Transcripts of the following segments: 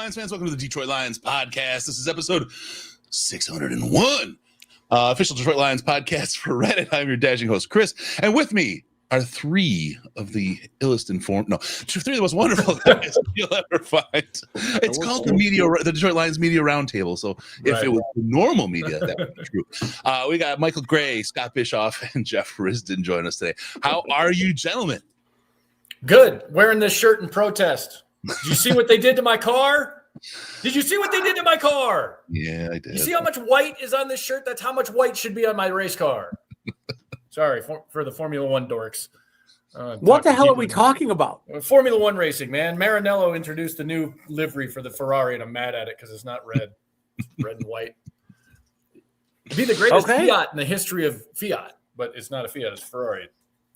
Lions fans? Welcome to the Detroit Lions podcast. This is episode 601. Official Detroit Lions podcast for Reddit. I'm your dashing host, Chris. And with me are three of the three of the most wonderful guys you'll ever find. It's called the Detroit Lions Media Roundtable. So if it was normal media, that would be true. We got Michael Gray, Scott Bischoff, and Jeff Risdon join us today. How are you, gentlemen? Good. Wearing this shirt in protest. Did you see what they did to my car? Yeah, I did. You see how much white is on this shirt? That's how much white should be on my race car. Sorry for the Formula One dorks. What the hell are we talking about? Formula One racing, man. Maranello introduced a new livery for the Ferrari, and I'm mad at it because it's not red. It's red and white. It'd be the greatest Fiat in the history of Fiat, but it's not a Fiat. It's Ferrari.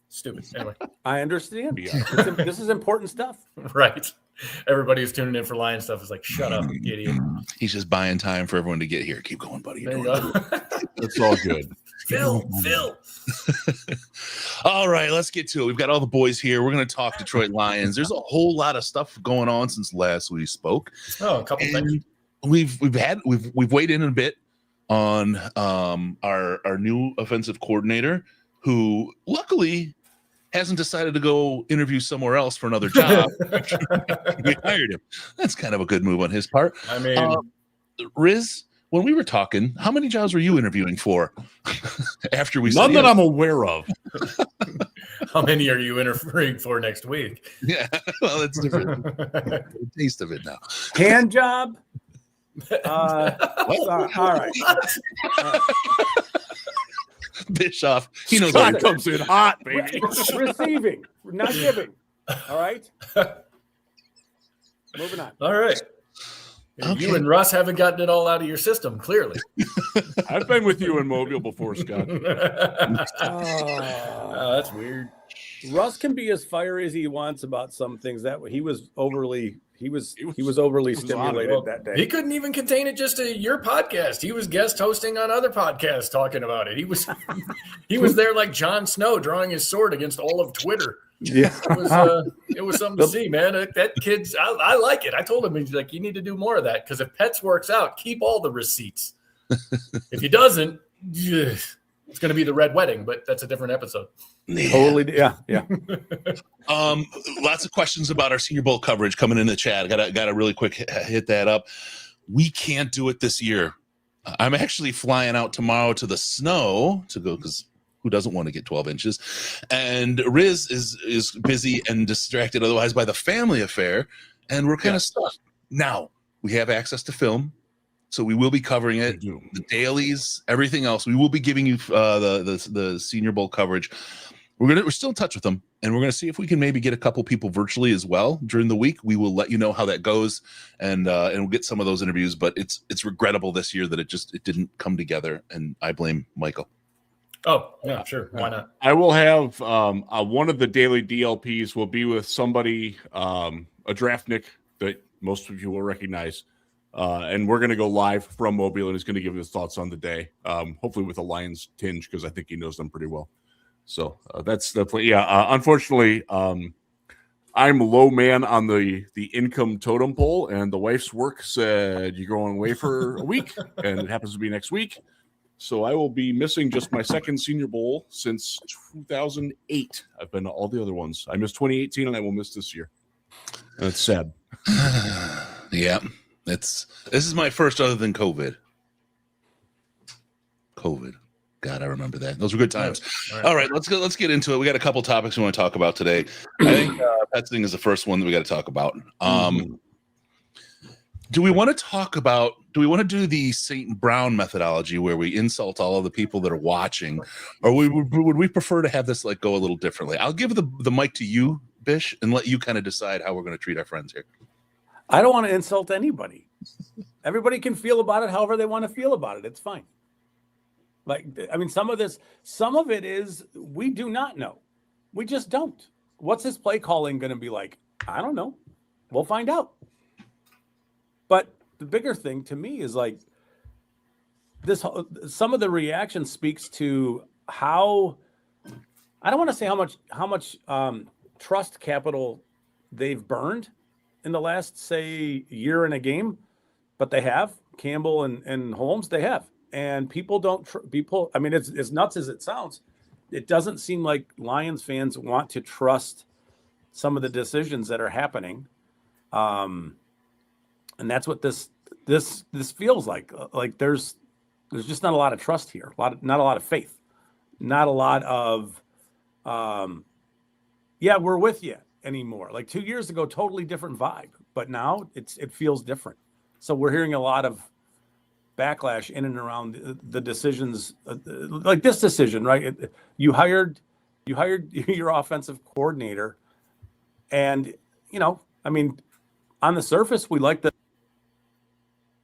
Stupid. Anyway. I understand. This is important stuff. Right. Everybody who's tuning in for Lion stuff is like, shut up, idiot. He's just buying time for everyone to get here. Keep going, buddy. There you go. It's all good. Phil. All right, let's get to it. We've got all the boys here. We're going to talk Detroit Lions. There's a whole lot of stuff going on since last we spoke. Oh, a couple things. We've weighed in a bit on our new offensive coordinator, who luckily hasn't decided to go interview somewhere else for another job. We hired him. That's kind of a good move on his part. I mean, Riz, when we were talking, how many jobs were you interviewing for after we None that I'm aware of. How many are you interviewing for next week? Yeah, well, it's different. The taste of it now. Hand job. All right. Bischoff, he knows Scott comes in hot, baby. Receiving, not giving. All right. Moving on. All right. Okay. You and Russ haven't gotten it all out of your system, clearly. I've been with you in Mobile before, Scott. Oh, that's weird. Russ can be as fiery as he wants about some things. That he was overly stimulated that day. He couldn't even contain it just to your podcast. He was guest hosting on other podcasts talking about it. He was there like Jon Snow drawing his sword against all of Twitter. Yeah, it was something to see, man. That kid's I like it. I told him, he's like, you need to do more of that, because if Pets works out, keep all the receipts. If he doesn't, it's going to be the Red Wedding, but that's a different episode. Yeah. Totally, yeah. Lots of questions about our Senior Bowl coverage coming in the chat. Got to really quick hit that up. We can't do it this year. I'm actually flying out tomorrow to the snow to go, because who doesn't want to get 12 inches? And Riz is busy and distracted otherwise by the family affair, and we're kind of stuck. Now, we have access to film, so we will be covering it, the dailies, everything else. We will be giving you the Senior Bowl coverage. We're still in touch with them, and we're going to see if we can maybe get a couple people virtually as well during the week. We will let you know how that goes, and we'll get some of those interviews. But it's regrettable this year that it didn't come together, and I blame Michael. Oh, yeah, sure. Why not? I will have one of the daily DLPs will be with somebody, a draftnik that most of you will recognize. And we're going to go live from Mobile, and he's going to give his thoughts on the day, hopefully with a Lions tinge, because I think he knows them pretty well. So that's the plan. Yeah, unfortunately, I'm low man on the income totem pole, and the wife's work said you're going away for a week, and it happens to be next week. So I will be missing just my second Senior Bowl since 2008. I've been to all the other ones. I missed 2018, and I will miss this year. And it's sad. Yeah, this is my first other than COVID. God, I remember that. Those were good times. All right, let's get into it. We got a couple topics we want to talk about today. I think pets thing is the first one that we got to talk about. Do we want to do the St. Brown methodology where we insult all of the people that are watching, or would we prefer to have this go a little differently? I'll give the mic to you, Bish, and let you kind of decide how we're going to treat our friends here. I don't want to insult anybody. Everybody can feel about it however they want to feel about it. It's fine. Some of it is we do not know. We just don't. What's his play calling going to be like? I don't know. We'll find out. But the bigger thing to me is this. Some of the reaction speaks to how, I don't want to say how much trust capital they've burned, in the last, say, year in a game, but they have Campbell and Holmes. They have, and people don't. People, I mean, it's as nuts as it sounds. It doesn't seem like Lions fans want to trust some of the decisions that are happening, and that's what this feels like. Like there's just not a lot of trust here. Not a lot of faith. Not a lot of, yeah, we're with you anymore. Like 2 years ago, totally different vibe, but now it feels different. So we're hearing a lot of backlash in and around the decisions, like this decision, right? You hired your offensive coordinator, and I mean, on the surface, we like the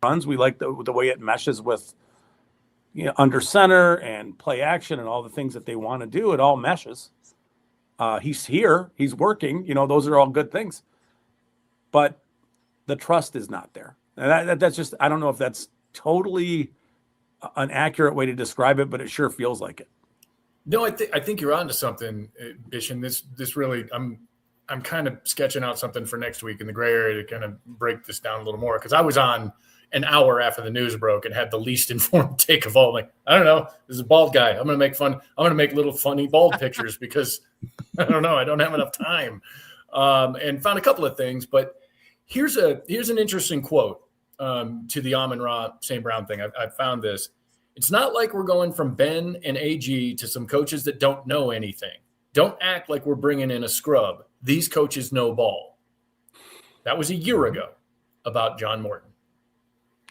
runs, we like the way it meshes with under center and play action and all the things that they want to do. It all meshes. He's here, he's working. Those are all good things, but the trust is not there. And that's just, I don't know if that's totally an accurate way to describe it, but it sure feels like it. No, I think you're onto something, Bish, and this really, I'm kind of sketching out something for next week in the gray area to kind of break this down a little more, because I was on an hour after the news broke and had the least informed take of all. Like, I don't know, this is a bald guy. I'm going to make little funny bald pictures because I don't know, I don't have enough time, and found a couple of things. But here's an interesting quote to the Amon-Ra St. Brown thing. I found this. It's not like we're going from Ben and AG to some coaches that don't know anything. Don't act like we're bringing in a scrub. These coaches know ball. That was a year ago about John Morton.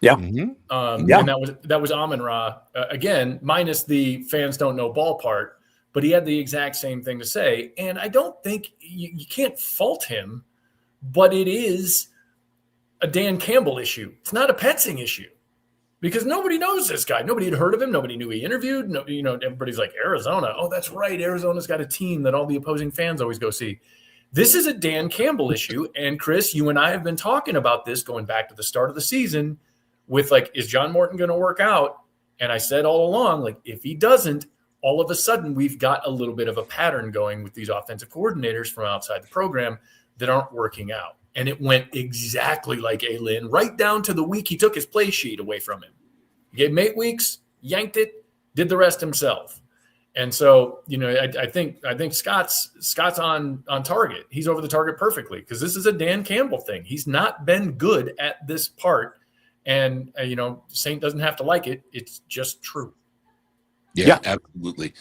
Yeah. And that was Amon-Ra, again, minus the fans don't know ball part, but he had the exact same thing to say. And I don't think you can't fault him, but it is a Dan Campbell issue. It's not a Petzing issue, because nobody knows this guy. Nobody had heard of him. Nobody knew he interviewed. No, everybody's like, Arizona. Oh, that's right. Arizona's got a team that all the opposing fans always go see. This is a Dan Campbell issue. And Chris, you and I have been talking about this going back to the start of the season with, like, is John Morton going to work out? And I said all along, like, if he doesn't, all of a sudden we've got a little bit of a pattern going with these offensive coordinators from outside the program that aren't working out. And it went exactly like A-Lin, right down to the week he took his play sheet away from him. He gave him 8 weeks, yanked it, did the rest himself. And so, I think Scott's on target. He's over the target perfectly, because this is a Dan Campbell thing. He's not been good at this part. And, Saint doesn't have to like it. It's just true. Yeah, absolutely.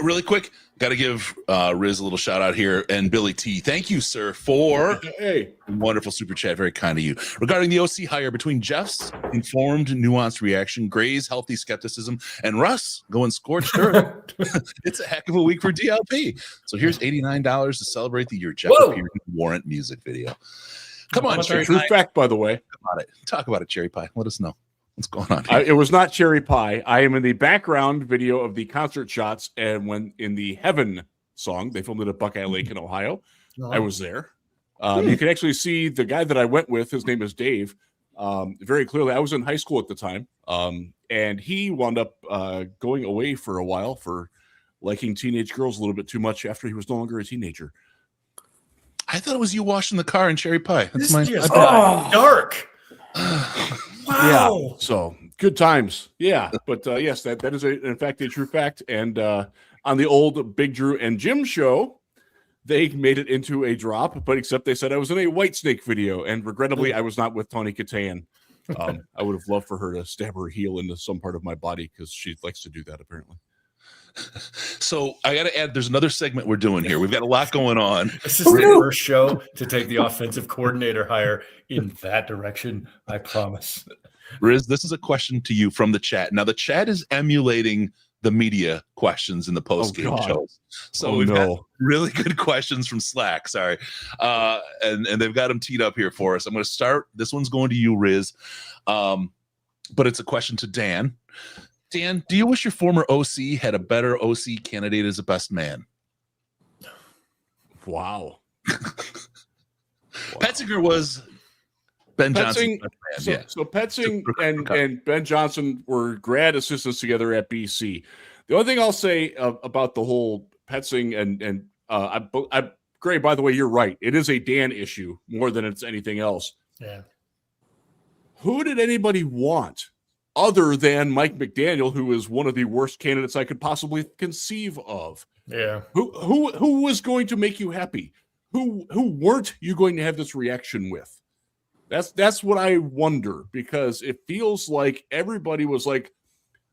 Really quick, got to give Riz a little shout out here. And Billy T, thank you, sir, for a wonderful super chat. Very kind of you. Regarding the OC hire, between Jeff's informed, nuanced reaction, Gray's healthy skepticism, and Russ going scorched earth, it's a heck of a week for DLP. So here's $89 to celebrate the year Jeff appeared in the Warrant music video. Come on, Cherry True Pie. fact, by the way. Talk about it, Cherry Pie. Let us know what's going on here. It was not Cherry Pie. I am in the background video of the concert shots, and when in the Heaven song, they filmed it at Buckeye Lake in Ohio. I was there. You can actually see the guy that I went with. His name is Dave. Very clearly, I was in high school at the time, and he wound up going away for a while for liking teenage girls a little bit too much after he was no longer a teenager. I thought it was you washing the car in Cherry Pie. That's dark. Wow. Yeah. So good times. Yeah. But yes, that is in fact a true fact. And on the old Big Drew and Jim show, they made it into a drop, but except they said I was in a Whitesnake video, and regrettably I was not with Tawny Katayan. I would have loved for her to stab her heel into some part of my body, because she likes to do that apparently. So I got to add, there's another segment we're doing here. We've got a lot going on. This is the first show to take the offensive coordinator hire in that direction, I promise. Riz, this is a question to you from the chat. Now, the chat is emulating the media questions in the post-game shows. So we've got really good questions from Slack. Sorry. And they've got them teed up here for us. I'm going to start. This one's going to you, Riz. But it's a question to Dan. Dan, do you wish your former OC had a better OC candidate as a best man? Wow. Petzinger was Ben Johnson. So Petzing and Ben Johnson were grad assistants together at BC. The only thing I'll say about the whole Petzing and Gray, by the way, you're right. It is a Dan issue more than it's anything else. Yeah. Who did anybody want other than Mike McDaniel, who is one of the worst candidates I could possibly conceive of? Yeah. Who was going to make you happy? Who weren't you going to have this reaction with? That's what I wonder, because it feels like everybody was like,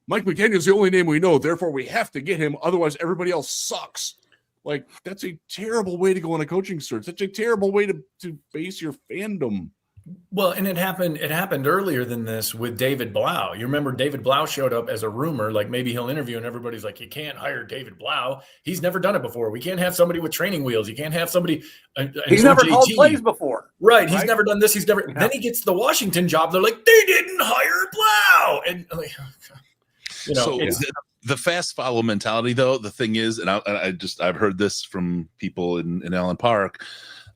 Mike McDaniel's the only name we know, therefore we have to get him, otherwise everybody else sucks. Like, that's a terrible way to go on a coaching search. That's a terrible way to base your fandom. Well, and it happened earlier than this with David Blau. You remember David Blau showed up as a rumor, like maybe he'll interview, and everybody's like, you can't hire David Blau. He's never done it before. We can't have somebody with training wheels. You can't have somebody. He's never called plays before. Right. He's never done this. He's never. Yeah. Then he gets the Washington job. They're like, they didn't hire Blau. And, so the fast follow mentality, though, the thing is, and I've heard this from people in Allen Park.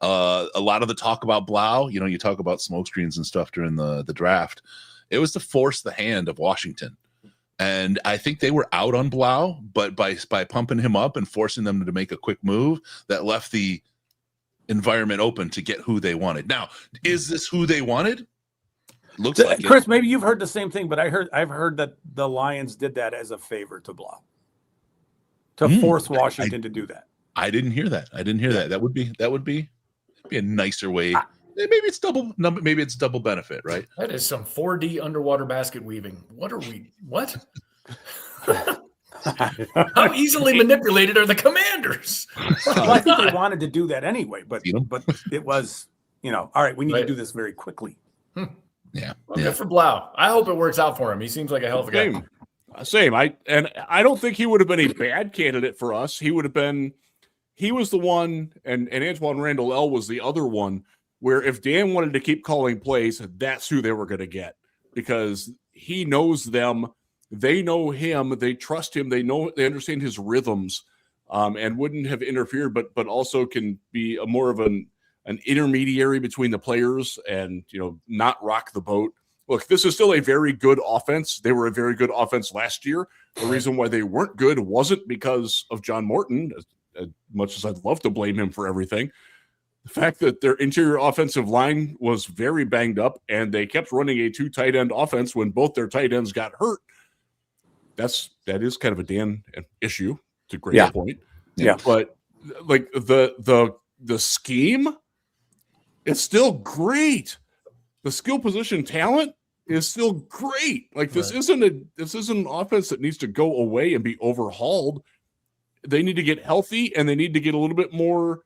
A lot of the talk about Blau, you talk about smoke screens and stuff during the draft. It was to force the hand of Washington. And I think they were out on Blau, but by pumping him up and forcing them to make a quick move, that left the environment open to get who they wanted. Now, is this who they wanted? Looks like Chris, maybe you've heard the same thing, but I've heard that the Lions did that as a favor to Blau, to force Washington to do that. I didn't hear that. That would be a nicer way. Maybe it's double benefit, right? That is some 4D underwater basket weaving. What? How easily manipulated are the Commanders? Well, I think they wanted to do that anyway, but it was, all right, we need to do this very quickly. Yeah. Well, good for Blau. I hope it works out for him. He seems like a hell of a guy. Same. I don't think he would have been a bad candidate for us. He was the one, and Antoine Randall L was the other one, where if Dan wanted to keep calling plays, that's who they were going to get, because he knows them, they know him, they trust him, they understand his rhythms, and wouldn't have interfered, but also can be more of an intermediary between the players and not rock the boat. Look, this is still a very good offense. They were a very good offense last year. The reason why they weren't good wasn't because of John Morton, as much as I'd love to blame him for everything. The fact that their interior offensive line was very banged up and they kept running a 2 tight end offense when both their tight ends got hurt. That is kind of a Dan issue, to a great point. Yeah. But like the scheme, it's still great. The skill position talent is still great. Like, this isn't an offense that needs to go away and be overhauled. They need to get healthy, and they need to get a little bit more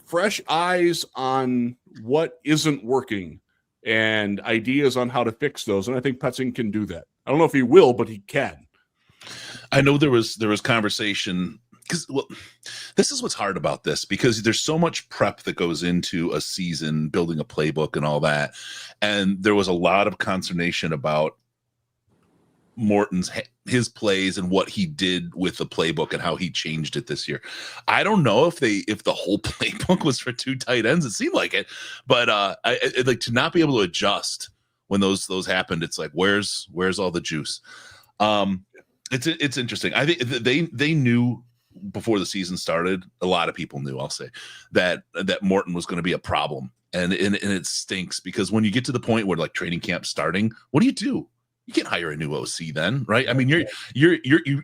fresh eyes on what isn't working and ideas on how to fix those. And I think Petzing can do that. I don't know if he will, but he can. I know there was conversation, because this is what's hard about this, because there's so much prep that goes into a season, building a playbook and all that. And there was a lot of consternation about Morton's his plays and what he did with the playbook and how he changed it this year. I don't know if the whole playbook was for 2 tight ends. It seemed like it, but like, to not be able to adjust when those happened, it's like, where's all the juice? It's interesting. I think they knew before the season started. A lot of people knew, I'll say, that Morton was going to be a problem, and it stinks, because when you get to the point where, like, training camp starting, what do? You can't hire a new OC then, right? I mean, you're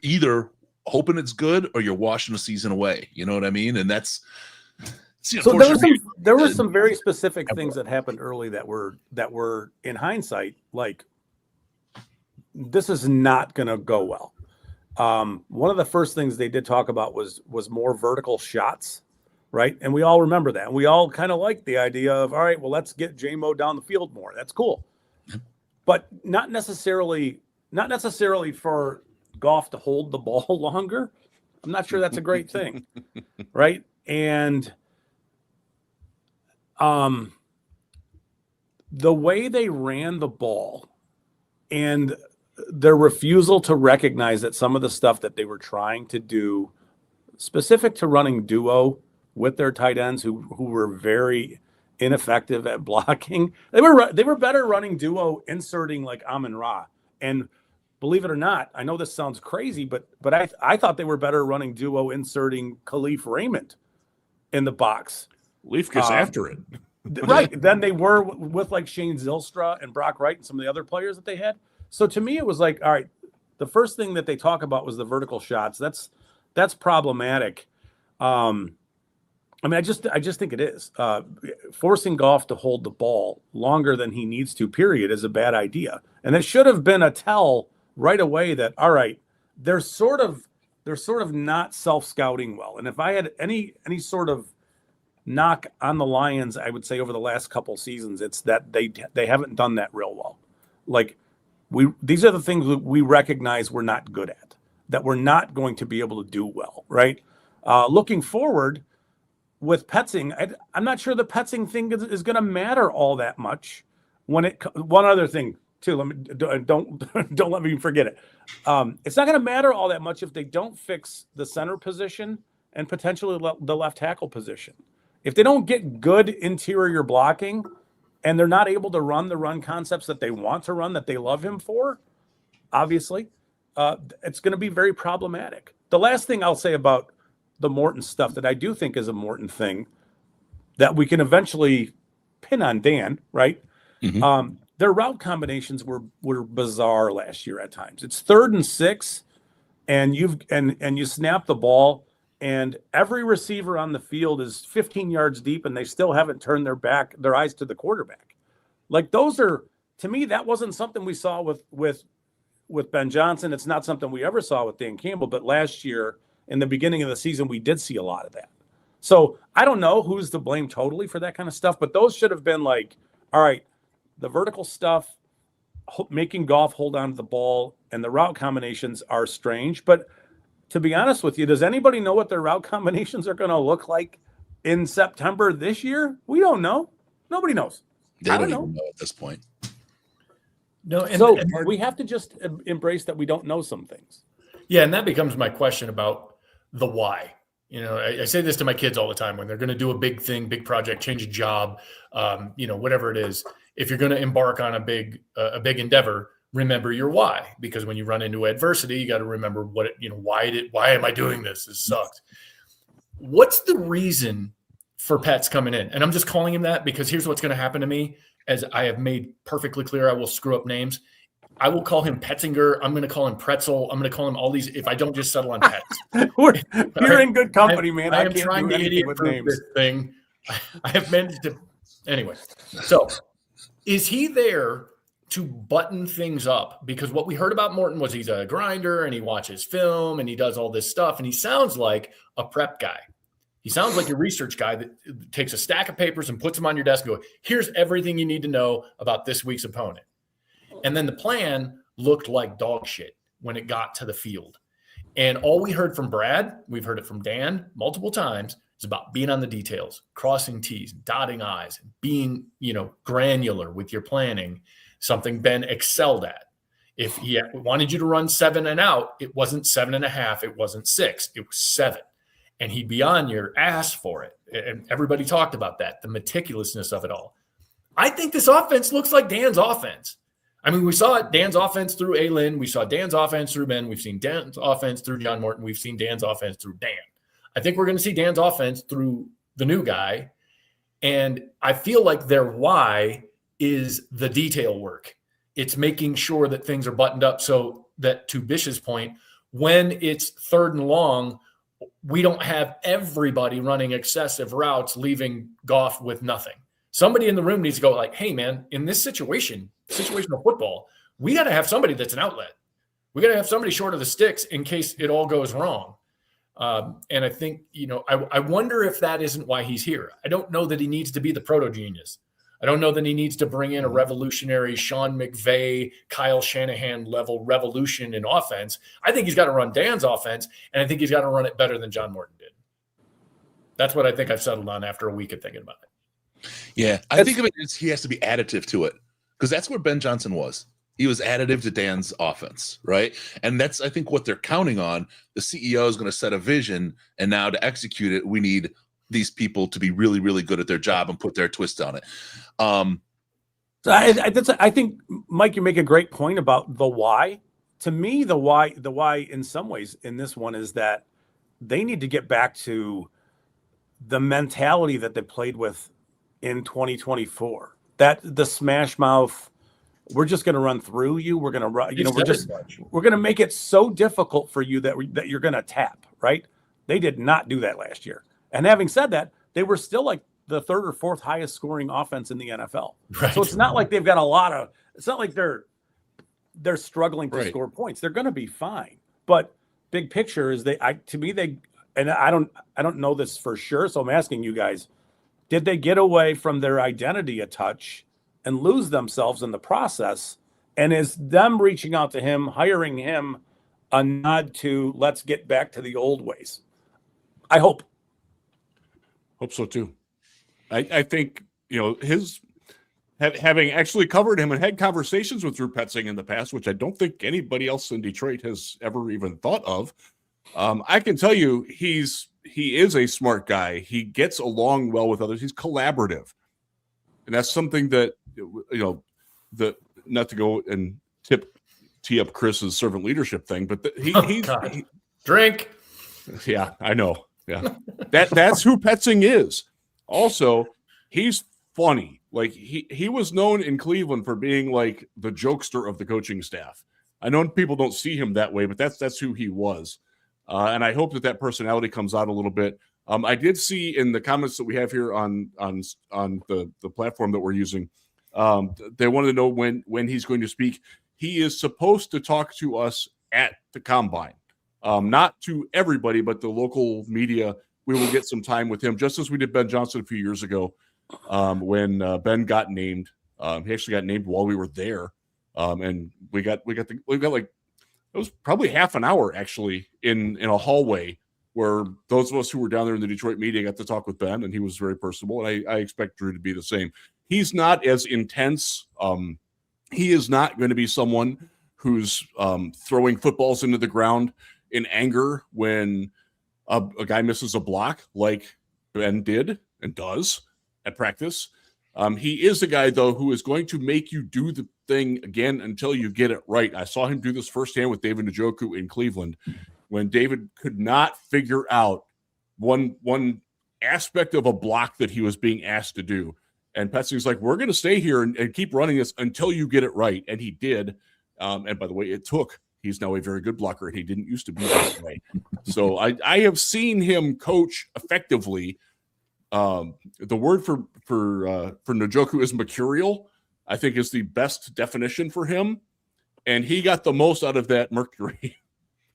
either hoping it's good or you're washing the season away. You know what I mean? And that's so there were some very specific things that happened early that were in hindsight, like, this is not going to go well. One of the first things they did talk about was more vertical shots, right? And we all remember that. And we all kind of liked the idea of, all right, well, let's get J-Mo down the field more. That's cool. But not necessarily for Goff to hold the ball longer. I'm not sure that's a great thing, right? And the way they ran the ball and their refusal to recognize that some of the stuff that they were trying to do, specific to running duo with their tight ends who were very ineffective at blocking. They were better running duo, inserting like Amon-Ra. And believe it or not, I know this sounds crazy, but I thought they were better running duo, inserting Khalif Raymond in the box. Leaf gets after it. Right. Than they were with like Shane Zylstra and Brock Wright and some of the other players that they had. So to me, it was like, all right, the first thing that they talk about was the vertical shots. That's problematic. I mean, I just think it is. Forcing Goff to hold the ball longer than he needs to, period, is a bad idea. And it should have been a tell right away that, all right, they're sort of not self-scouting well. And if I had any sort of knock on the Lions, I would say over the last couple seasons, it's that they haven't done that real well. Like these are the things that we recognize we're not good at, that we're not going to be able to do well, right? Looking forward with Petzing, I'm not sure the Petzing thing is going to matter all that much. One other thing too, don't let me forget it. It's not going to matter all that much if they don't fix the center position and potentially the left tackle position. If they don't get good interior blocking and they're not able to run the run concepts that they want to run, that they love him for, obviously, it's going to be very problematic. The last thing I'll say about the Morton stuff that I do think is a Morton thing that we can eventually pin on Dan, right? Mm-hmm. Their route combinations were bizarre last year at times. It's 3rd and 6, and you snap the ball, and every receiver on the field is 15 yards deep, and they still haven't turned their eyes to the quarterback. Like those are, to me, that wasn't something we saw with Ben Johnson. It's not something we ever saw with Dan Campbell, but last year in the beginning of the season, we did see a lot of that. So I don't know who's to blame totally for that kind of stuff, but those should have been like, all right, the vertical stuff, making Goff hold on to the ball, and the route combinations are strange, but to be honest with you, does anybody know what their route combinations are going to look like in September this year? We don't know. Nobody knows. They don't even know at this point. No, and we have to just embrace that we don't know some things. Yeah, and that becomes my question about the why. You know, I say this to my kids all the time when they're going to do a big thing, big project, change a job, whatever it is. If you're going to embark on a big endeavor, remember your why, because when you run into adversity, you got to remember why am I doing this? This sucks. What's the reason for Pat's coming in? And I'm just calling him that because here's what's going to happen to me. As I have made perfectly clear, I will screw up names. I will call him Petzinger. I'm going to call him Pretzel. I'm going to call him all these if I don't just settle on Pets. You're in good company, man. I am trying to idiot-proof this thing. I have managed to – anyway. So is he there to button things up? Because what we heard about Morton was he's a grinder and he watches film and he does all this stuff, and he sounds like a prep guy. He sounds like a research guy that takes a stack of papers and puts them on your desk and goes, here's everything you need to know about this week's opponent. And then the plan looked like dog shit when it got to the field. And all we heard from Brad, we've heard it from Dan multiple times, is about being on the details, crossing T's, dotting I's, being, granular with your planning, something Ben excelled at. If he wanted you to run 7 and out, it wasn't 7.5, it wasn't 6, it was 7. And he'd be on your ass for it. And everybody talked about that, the meticulousness of it all. I think this offense looks like Dan's offense. I mean, we saw Dan's offense through Aylin. We saw Dan's offense through Ben. We've seen Dan's offense through John Morton. We've seen Dan's offense through Dan. I think we're going to see Dan's offense through the new guy. And I feel like their why is the detail work. It's making sure that things are buttoned up so that, to Bish's point, when it's 3rd and long, we don't have everybody running excessive routes, leaving Goff with nothing. Somebody in the room needs to go like, hey, man, in this situational football, we got to have somebody that's an outlet. We got to have somebody short of the sticks in case it all goes wrong. And I think, I wonder if that isn't why he's here. I don't know that he needs to be the proto-genius. I don't know that he needs to bring in a revolutionary Sean McVay, Kyle Shanahan level revolution in offense. I think he's got to run Dan's offense, and I think he's got to run it better than John Morton did. That's what I think I've settled on after a week of thinking about it. Yeah, I think of it as he has to be additive to it, because that's where Ben Johnson was. He was additive to Dan's offense, right? And that's, I think, what they're counting on. The CEO is going to set a vision, and now to execute it, we need these people to be really, really good at their job and put their twist on it. So I think, Mike, you make a great point about the why. To me, the why in some ways in this one is that they need to get back to the mentality that they played with in 2024. That the smash mouth, we're just going to run through you. We're going to run, we're going to make it so difficult for you that you're going to tap, right? They did not do that last year. And having said that, they were still like the third or fourth highest scoring offense in the NFL. Right. So it's not like they've got it's not like they're struggling to score points. They're going to be fine. But big picture is I don't know this for sure. So I'm asking you guys, did they get away from their identity a touch and lose themselves in the process? And is them reaching out to him, hiring him, a nod to let's get back to the old ways? I hope so too. I think, having actually covered him and had conversations with Drew Petzing in the past, which I don't think anybody else in Detroit has ever even thought of. I can tell you he is a smart guy. He gets along well with others. He's collaborative. And that's something that, not to go and tee up Chris's servant leadership thing, but drink. Yeah, I know. Yeah. That's who Petzing is. Also, he's funny. Like he was known in Cleveland for being like the jokester of the coaching staff. I know people don't see him that way, but that's who he was. And I hope that personality comes out a little bit. I did see in the comments that we have here on the platform that we're using, they wanted to know when he's going to speak. He is supposed to talk to us at the Combine, not to everybody, but the local media. We will get some time with him, just as we did Ben Johnson a few years ago when Ben got named. He actually got named while we were there, and we got like it was probably half an hour actually in a hallway where those of us who were down there in the Detroit media got to talk with Ben, and he was very personable. And I expect Drew to be the same. He's not as intense. He is not going to be someone who's throwing footballs into the ground in anger when a guy misses a block like Ben did and does at practice. He is a guy, though, who is going to make you do the thing again until you get it right. I saw him do this firsthand with David Njoku in Cleveland when David could not figure out one aspect of a block that he was being asked to do. And Petzing's like, we're going to stay here and keep running this until you get it right. And he did. And by the way, he's now a very good blocker, and he didn't used to be that way. So I have seen him coach effectively. The word for Njoku is mercurial, I think is the best definition for him. And he got the most out of that mercury.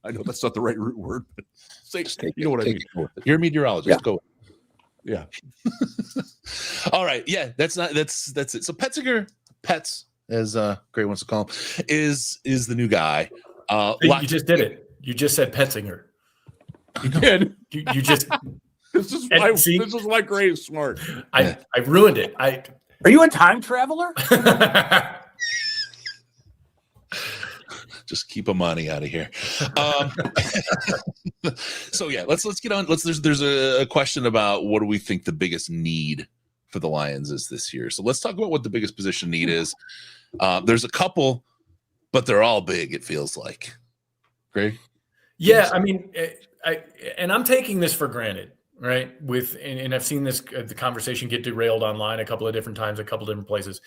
I know that's not the right root word, but you know what I mean. You're a meteorologist. Go. Yeah. All right. Yeah, that's it. So Petz, as Gray wants to call him, is the new guy. You just did it. You just said Petzinger. You did. You just. This is why Gray is smart. I ruined it. Are you a time traveler? Just keep money out of here. So yeah, let's get on. There's a question about what do we think the biggest need for the Lions is this year. So let's talk about what the biggest position need is. There's a couple, but they're all big. It feels like. Gray? Yeah, I mean, I'm taking this for granted, right? And I've seen the conversation get derailed online a couple of different times, a couple of different places.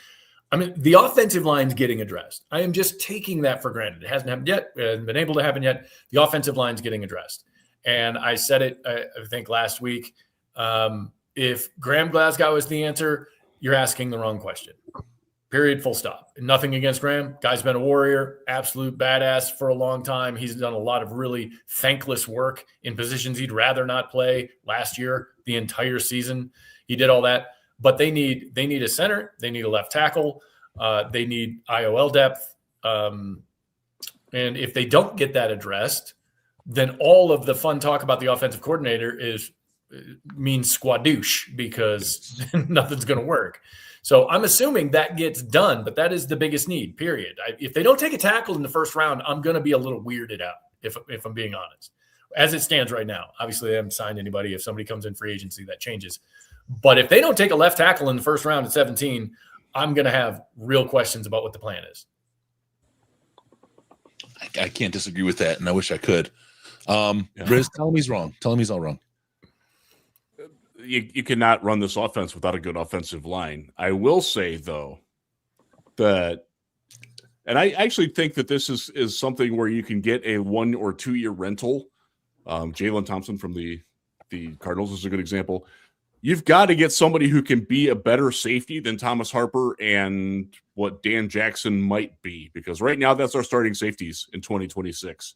I mean, the offensive line's getting addressed. I am just taking that for granted. It hasn't happened yet. It hasn't been able to happen yet. The offensive line's getting addressed. And I said it, I think, last week. If Graham Glasgow is the answer, you're asking the wrong question. Period, full stop. Nothing against Graham. Guy's been a warrior, absolute badass for a long time. He's done a lot of really thankless work in positions he'd rather not play last year, the entire season. He did all that. But they need a center. They need a left tackle. They need IOL depth. And if they don't get that addressed, then all of the fun talk about the offensive coordinator means squadouche because nothing's going to work. So I'm assuming that gets done, but that is the biggest need, period. If they don't take a tackle in the first round, I'm going to be a little weirded out, if I'm being honest. As it stands right now, obviously they haven't signed anybody. If somebody comes in free agency, that changes. But if they don't take a left tackle in the first round at 17, I'm going to have real questions about what the plan is. I can't disagree with that, and I wish I could. Riz, tell him he's wrong. Tell him he's all wrong. you cannot run this offense without a good offensive line. I will say, though, that, and I actually think that this is something where you can get a 1 or 2 year rental. Jalen Thompson from the Cardinals is a good example. You've got to get somebody who can be a better safety than Thomas Harper and what Dan Jackson might be, because right now that's our starting safeties in 2026.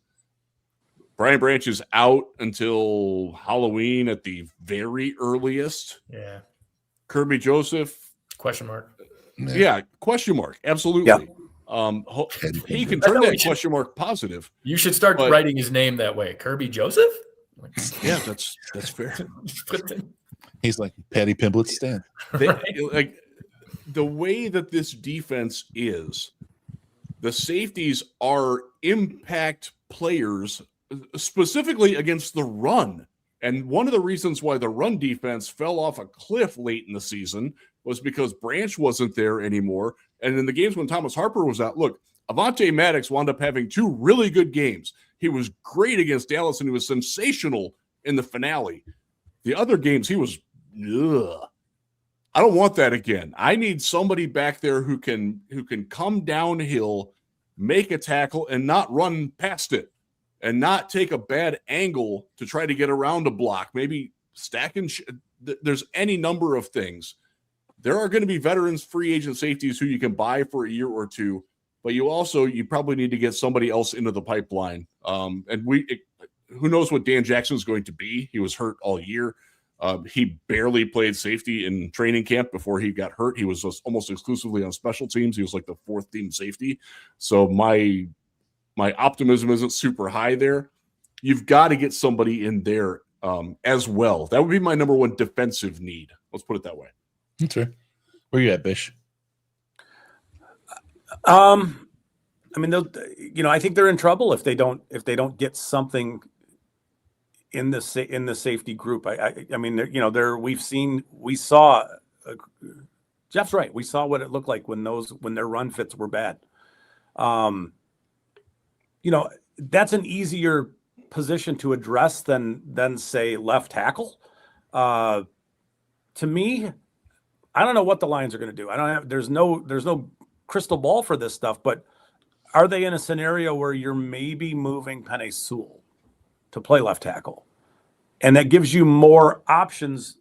Brian Branch is out until Halloween at the very earliest. Yeah. Kirby Joseph, question mark. Yeah, question mark. Absolutely. Yeah. He can turn that question mark positive. You should start writing his name that way. Kirby Joseph? Yeah, that's fair. He's like Patty Pimblett's stand. Like the way that this defense is, the safeties are impact players specifically against the run. And one of the reasons why the run defense fell off a cliff late in the season was because Branch wasn't there anymore. And in the games when Thomas Harper was out, look, Avonte Maddox wound up having 2 really good games. He was great against Dallas, and he was sensational in the finale. The other games, he was, I don't want that again. I need somebody back there who can come downhill, make a tackle, and not run past it, and not take a bad angle to try to get around a block. Maybe stacking. There's any number of things. There are going to be veterans, free agent safeties who you can buy for a year or two, but you probably need to get somebody else into the pipeline. Who knows what Dan Jackson is going to be? He was hurt all year. He barely played safety in training camp before he got hurt. He was almost exclusively on special teams. He was like the 4th team safety. So my optimism isn't super high there. You've got to get somebody in there as well. That would be my number 1 defensive need. Let's put it that way. That's right. Where you at, Bish? I mean, I think they're in trouble if they don't get something in the safety group. I mean, we saw Jeff's right. We saw what it looked like when their run fits were bad. That's an easier position to address than say left tackle. To me, I don't know what the Lions are going to do. There's no crystal ball for this stuff, but are they in a scenario where you're maybe moving Penei Sewell to play left tackle? And that gives you more options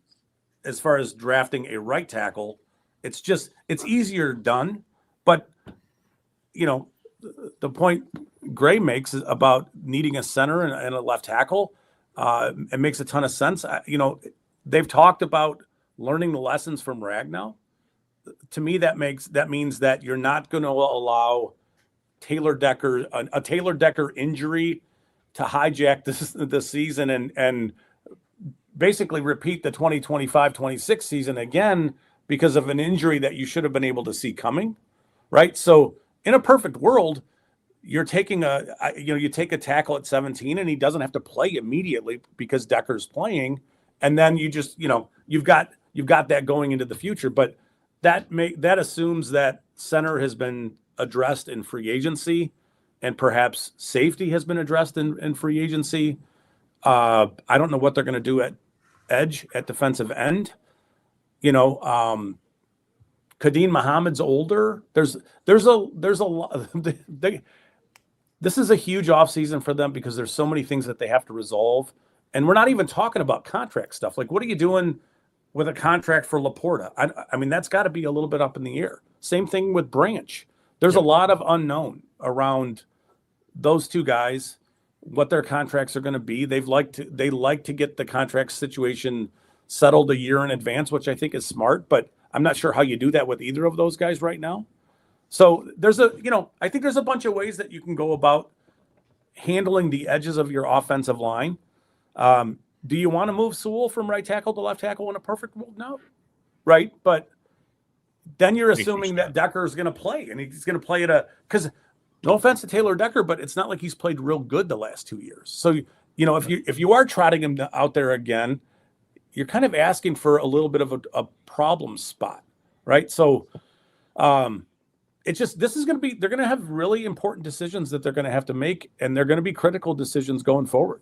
as far as drafting a right tackle. It's easier done, but the point Gray makes about needing a center and a left tackle, it makes a ton of sense. They've talked about learning the lessons from Ragnow. To me, that means that you're not going to allow a Taylor Decker injury to hijack the season and basically repeat the 2025-26 season again because of an injury that you should have been able to see coming, right? So in a perfect world, you're taking you take a tackle at 17 and he doesn't have to play immediately because Decker's playing, and then you just you've got that going into the future. But that assumes that center has been addressed in free agency, and perhaps safety has been addressed in free agency. I don't know what they're going to do at edge, at defensive end. Kadeem Muhammad's older. There's a lot. This is a huge offseason for them because there's so many things that they have to resolve. And we're not even talking about contract stuff. Like, what are you doing with a contract for Laporta? I mean, that's got to be a little bit up in the air. Same thing with Branch. There's a lot of unknown around those two guys, what their contracts are going to be. They like to get the contract situation settled a year in advance, which I think is smart, but I'm not sure how you do that with either of those guys right now. So I think there's a bunch of ways that you can go about handling the edges of your offensive line. Do you want to move Sewell from right tackle to left tackle in a perfect world? No. Right. But then you're assuming that Decker is going to play, and he's going to play because no offense to Taylor Decker, but it's not like he's played real good the last 2 years. So, if you are trotting him out there again, you're kind of asking for a little bit of a problem spot. Right. So, it's just, they're going to have really important decisions that they're going to have to make, and they're going to be critical decisions going forward.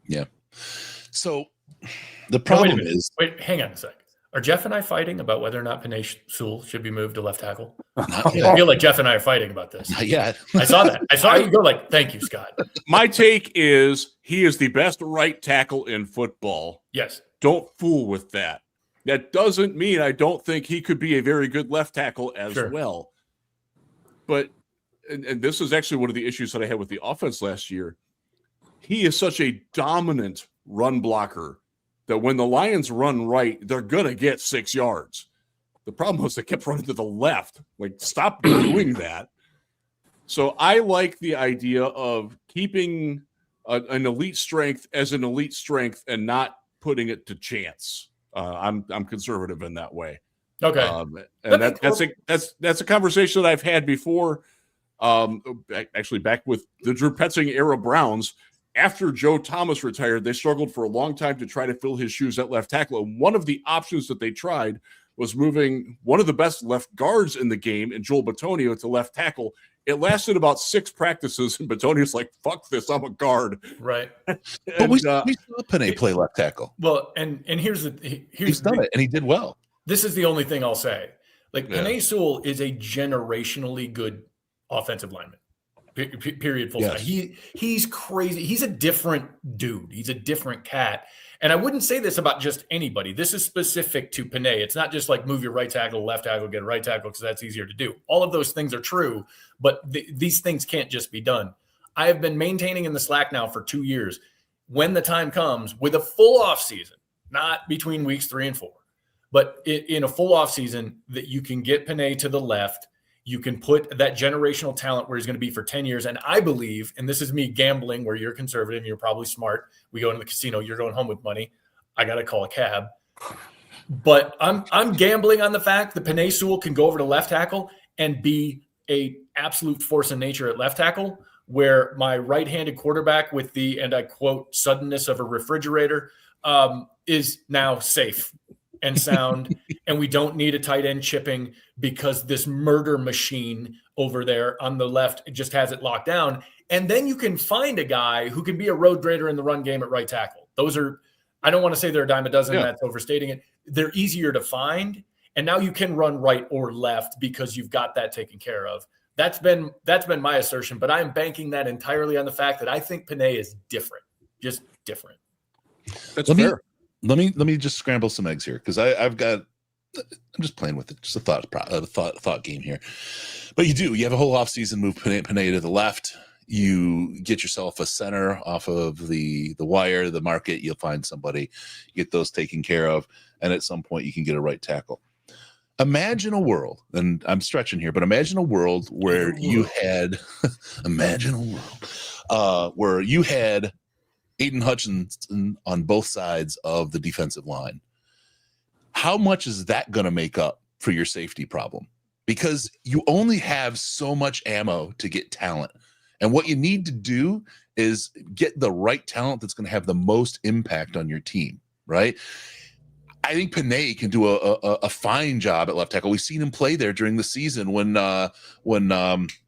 Yeah. So The problem is, wait, hang on a sec. Are Jeff and I fighting about whether or not Penei Sewell should be moved to left tackle? not I yet. feel like Jeff and I are fighting about this. Not yet. I saw that. I saw you go like, thank you, Scott. My take is he is the best right tackle in football. Yes. Don't fool with that. That doesn't mean I don't think he could be a very good left tackle as well. But, and this is actually one of the issues that I had with the offense last year. He is such a dominant run blocker that when the Lions run right, they're going to get 6 yards. The problem was they kept running to the left. Like, stop doing that. So I like the idea of keeping an elite strength as an elite strength and not putting it to chance. I'm conservative in that way. Okay. And that's a conversation that I've had before. Actually, back with the Drew Petzing era Browns. After Joe Thomas retired, they struggled for a long time to try to fill his shoes at left tackle. And one of the options that they tried was moving one of the best left guards in the game, in Joel Bitonio, to left tackle. It lasted about 6 practices, and Bitonio's like, fuck this, I'm a guard. Right. But we saw Penei play left tackle. Well, and here's He's done it, and he did well. This is the only thing I'll say. Like, Penei Sewell is a generationally good offensive lineman. Period. Full stop. He's crazy. He's a different dude. He's a different cat. And I wouldn't say this about just anybody. This is specific to Penei. It's not just like move your right tackle, left tackle, get a right tackle because that's easier to do. All of those things are true, but these things can't just be done. I have been maintaining in the Slack now for 2 years. When the time comes with a full off season, not between weeks 3 and 4, but in a full off season, that you can get Penei to the left. You can put that generational talent where he's going to be for 10 years. And I believe, and this is me gambling where you're conservative and you're probably smart. We go into the casino, you're going home with money. I got to call a cab. But I'm gambling on the fact that Penei Sewell can go over to left tackle and be a absolute force of nature at left tackle, where my right-handed quarterback with the, and I quote, suddenness of a refrigerator is now safe and sound, and we don't need a tight end chipping because this murder machine over there on the left just has it locked down. And then you can find a guy who can be a road grader in the run game at right tackle. Those are, I don't want to say they're a dime a dozen. Yeah. That's overstating it. They're easier to find. And now you can run right or left because you've got that taken care of. That's been my assertion, but I'm banking that entirely on the fact that I think Penei is different, just different. That's fair. Let me just scramble some eggs here because I'm just playing with it, just a thought game here. But you have a whole offseason move Penei to the left. You get yourself a center off of the wire, the market. You'll find somebody, get those taken care of, and at some point you can get a right tackle. Imagine a world, and I'm stretching here, but imagine a world where you had, where you had Aiden Hutchinson on both sides of the defensive line. How much is that going to make up for your safety problem? Because you only have so much ammo to get talent. And what you need to do is get the right talent that's going to have the most impact on your team, right? I think Penei can do a fine job at left tackle. We've seen him play there during the season when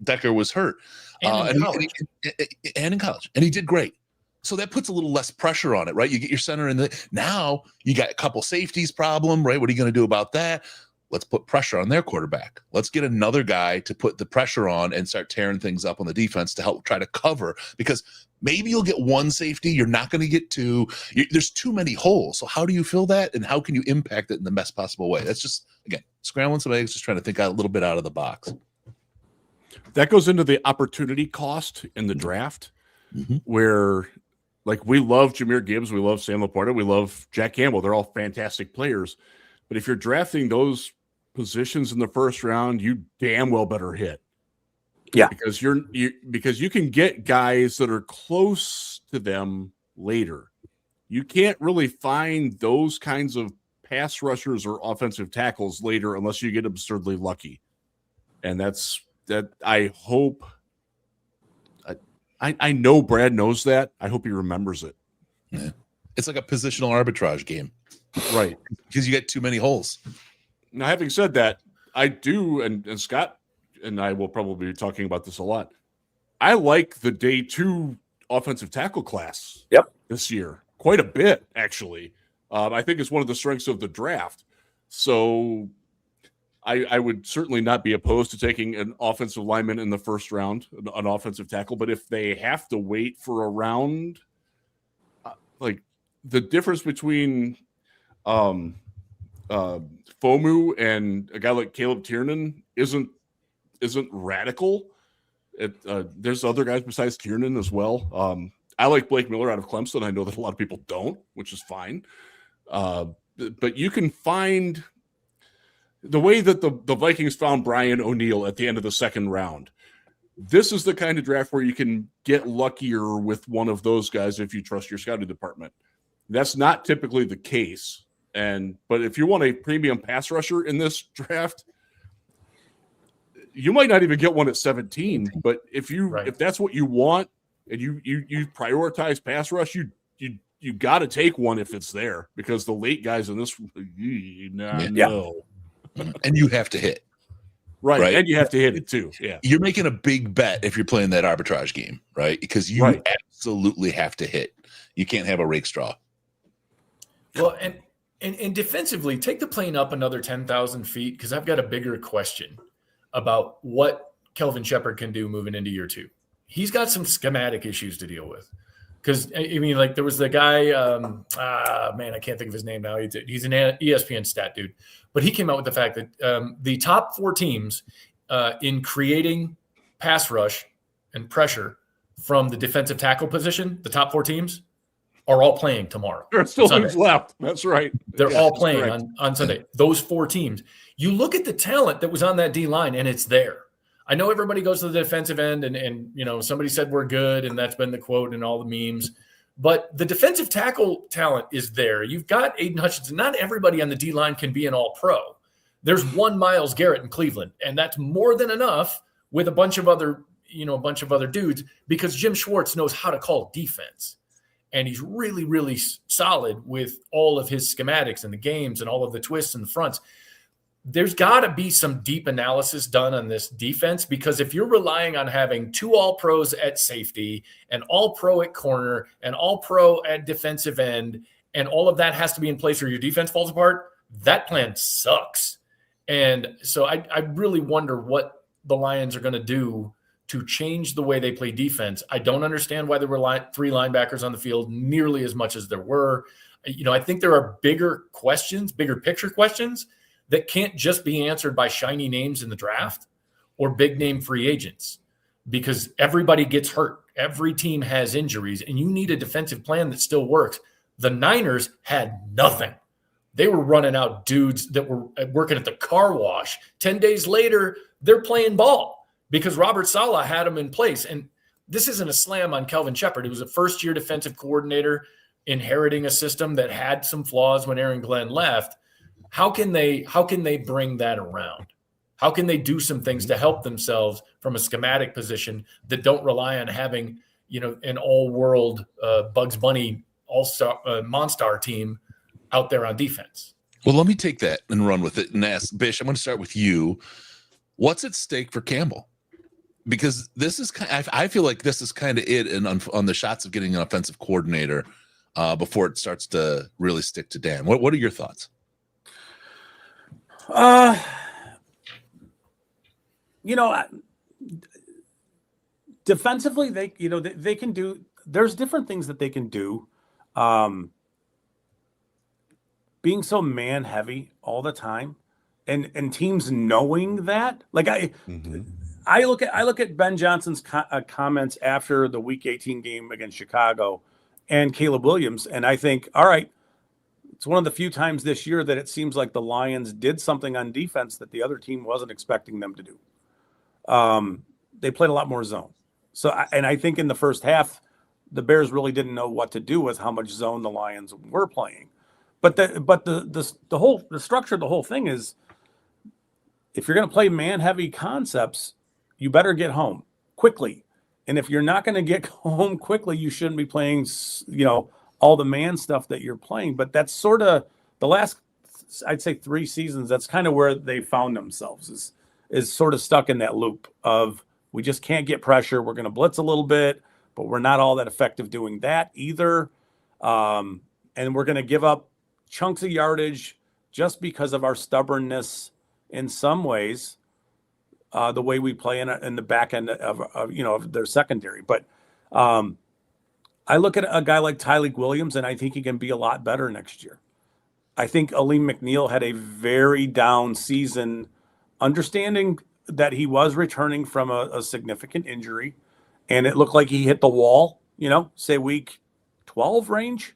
Decker was hurt. And in college. And he did great. So that puts a little less pressure on it, right? You get your center in now you got a couple safeties problem, right? What are you going to do about that? Let's put pressure on their quarterback. Let's get another guy to put the pressure on and start tearing things up on the defense to help try to cover, because maybe you'll get one safety. You're not going to get two. There's too many holes. So how do you fill that? And how can you impact it in the best possible way? That's just, again, scrambling some eggs, just trying to think out a little bit out of the box. That goes into the opportunity cost in the draft, where, like, we love Jahmyr Gibbs, we love Sam Laporta, we love Jack Campbell. They're all fantastic players. But if you're drafting those positions in the first round, you damn well better hit. Yeah. Because you can get guys that are close to them later. You can't really find those kinds of pass rushers or offensive tackles later unless you get absurdly lucky. And that's that. I hope. I know Brad knows that. I hope he remembers it. Yeah. It's like a positional arbitrage game. Right. Because you get too many holes. Now, having said that, I do, and Scott and I will probably be talking about this a lot. I like the day 2 offensive tackle class this year quite a bit, actually. I think it's one of the strengths of the draft. So I would certainly not be opposed to taking an offensive lineman in the first round, an offensive tackle. But if they have to wait for a round, like the difference between Fomu and a guy like Caleb Tiernan isn't radical. There's other guys besides Tiernan as well. I like Blake Miller out of Clemson. I know that a lot of people don't, which is fine. But you can find the way that the Vikings found Brian O'Neill at the end of the second round. This is the kind of draft where you can get luckier with one of those guys if you trust your scouting department. That's not typically the case. But if you want a premium pass rusher in this draft, you might not even get one at 17. But if that's what you want and you prioritize pass rush, you got to take one if it's there, because the late guys in this, no. And you have to hit. Right. And you have to hit it too. Yeah. You're making a big bet if you're playing that arbitrage game, right? Because you absolutely have to hit. You can't have a rake straw. Well, and defensively, take the plane up another 10,000 feet, because I've got a bigger question about what Kelvin Shepherd can do moving into year 2. He's got some schematic issues to deal with. Because, I mean, like there was the guy, I can't think of his name now. He's an ESPN stat dude. But he came out with the fact that the top 4 teams in creating pass rush and pressure from the defensive tackle position, the top 4 teams are all playing tomorrow. There are still teams left. That's right. They're all playing on Sunday. Those 4 teams. You look at the talent that was on that D-line, and it's there. I know everybody goes to the defensive end and somebody said we're good, and that's been the quote and all the memes. But the defensive tackle talent is there. You've got Aiden Hutchinson. Not everybody on the D-line can be an all-pro. There's one Myles Garrett in Cleveland, and that's more than enough with a bunch of other dudes, because Jim Schwartz knows how to call defense. And he's really, really solid with all of his schematics and the games and all of the twists and the fronts. There's got to be some deep analysis done on this defense, because if you're relying on having 2 all-pros at safety, an all-pro at corner, an all-pro at defensive end, and all of that has to be in place or your defense falls apart, that plan sucks. And so I really wonder what the Lions are going to do to change the way they play defense. I don't understand why there were 3 linebackers on the field nearly as much as there were. I think there are bigger picture questions that can't just be answered by shiny names in the draft or big name free agents, because everybody gets hurt. Every team has injuries, and you need a defensive plan that still works. The Niners had nothing. They were running out dudes that were working at the car wash. 10 days later, they're playing ball because Robert Saleh had them in place. And this isn't a slam on Kelvin Shepherd. He was a first-year defensive coordinator inheriting a system that had some flaws when Aaron Glenn left. How can they bring that around? How can they do some things to help themselves from a schematic position that don't rely on having, an all-world Bugs Bunny all-star Monstar team out there on defense? Well, let me take that and run with it and ask Bish. I'm going to start with you. What's at stake for Campbell? Because this is I feel like this is kind of it, and on the shots of getting an offensive coordinator before it starts to really stick to Dan. What are your thoughts? Defensively, they can do. There's different things that they can do. Being so man heavy all the time, and teams knowing that, like I look at Ben Johnson's comments after the Week 18 game against Chicago, and Caleb Williams, and I think, all right. It's one of the few times this year that it seems like the Lions did something on defense that the other team wasn't expecting them to do. They played a lot more zone. So, and I think in the first half, the Bears really didn't know what to do with how much zone the Lions were playing. But the structure of the whole thing is, if you're going to play man-heavy concepts, you better get home quickly. And if you're not going to get home quickly, you shouldn't be playing, all the man stuff that you're playing. But that's sort of the last, I'd say 3 seasons, that's kind of where they found themselves, is sort of stuck in that loop of, we just can't get pressure. We're going to blitz a little bit, but we're not all that effective doing that either. And we're going to give up chunks of yardage just because of our stubbornness in some ways, the way we play in the back end of their secondary. But I look at a guy like Tyleik Williams, and I think he can be a lot better next year. I think Aleem McNeil had a very down season, understanding that he was returning from a significant injury, and it looked like he hit the wall, say week 12 range.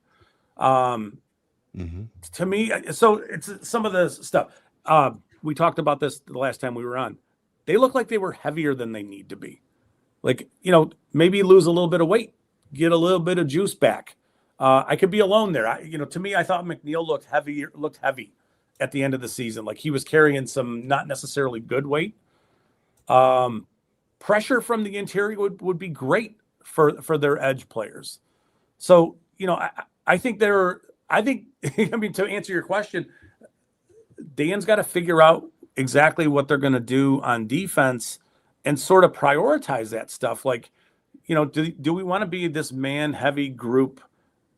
To me, so it's some of the stuff. We talked about this the last time we were on. They look like they were heavier than they need to be. Like, maybe lose a little bit of weight, get a little bit of juice back. I could be alone there. To me, I thought McNeil looked heavy at the end of the season. Like he was carrying some not necessarily good weight. Pressure from the interior would be great for their edge players. So, I think to answer your question, Dan's got to figure out exactly what they're going to do on defense and sort of prioritize that stuff. Like, do we want to be this man heavy group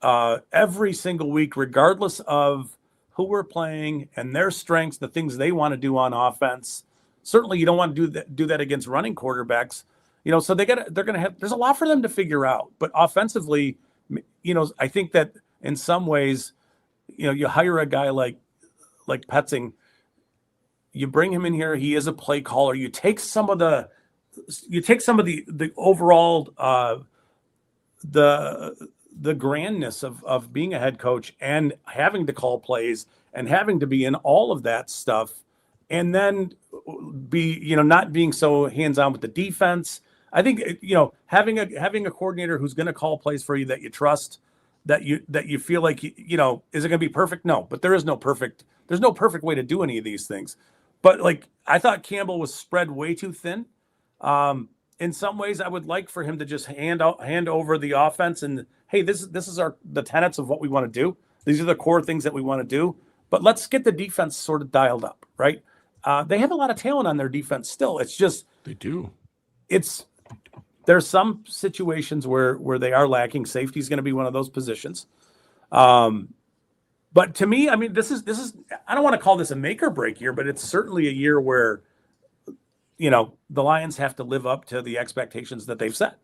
every single week, regardless of who we're playing and their strengths, the things they want to do on offense? Certainly you don't want to do that against running quarterbacks, so they're going to have, there's a lot for them to figure out. But offensively, I think that in some ways, you hire a guy like Petzing, you bring him in here. He is a play caller. You take some of the overall, the grandness of being a head coach and having to call plays and having to be in all of that stuff, and then be, not being so hands-on with the defense. I think, having a coordinator who's going to call plays for you that you trust, that you feel like, is it going to be perfect? No, but there's no perfect way to do any of these things. But like, I thought Campbell was spread way too thin. In some ways, I would like for him to just hand over the offense and, hey, this is the tenets of what we want to do. These are the core things that we want to do. But let's get the defense sort of dialed up, right? They have a lot of talent on their defense still. It's just they do. There's some situations where they are lacking. Safety is going to be one of those positions. But to me, this is I don't want to call this a make or break year, but it's certainly a year where the Lions have to live up to the expectations that they've set.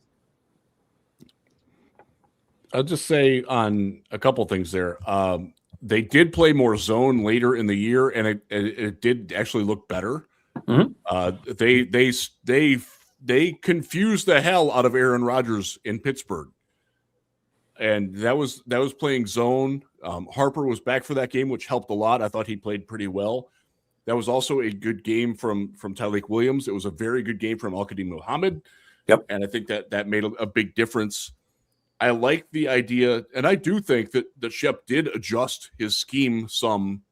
I'll just say on a couple things there. They did play more zone later in the year, and it did actually look better. Mm-hmm. They confused the hell out of Aaron Rodgers in Pittsburgh, and that was playing zone. Harper was back for that game, which helped a lot. I thought he played pretty well. That was also a good game from Tyleik Williams. It was a very good game from Al-Qadim Muhammad. Yep. And I think that made a big difference. I like the idea, and I do think that Shep did adjust his scheme some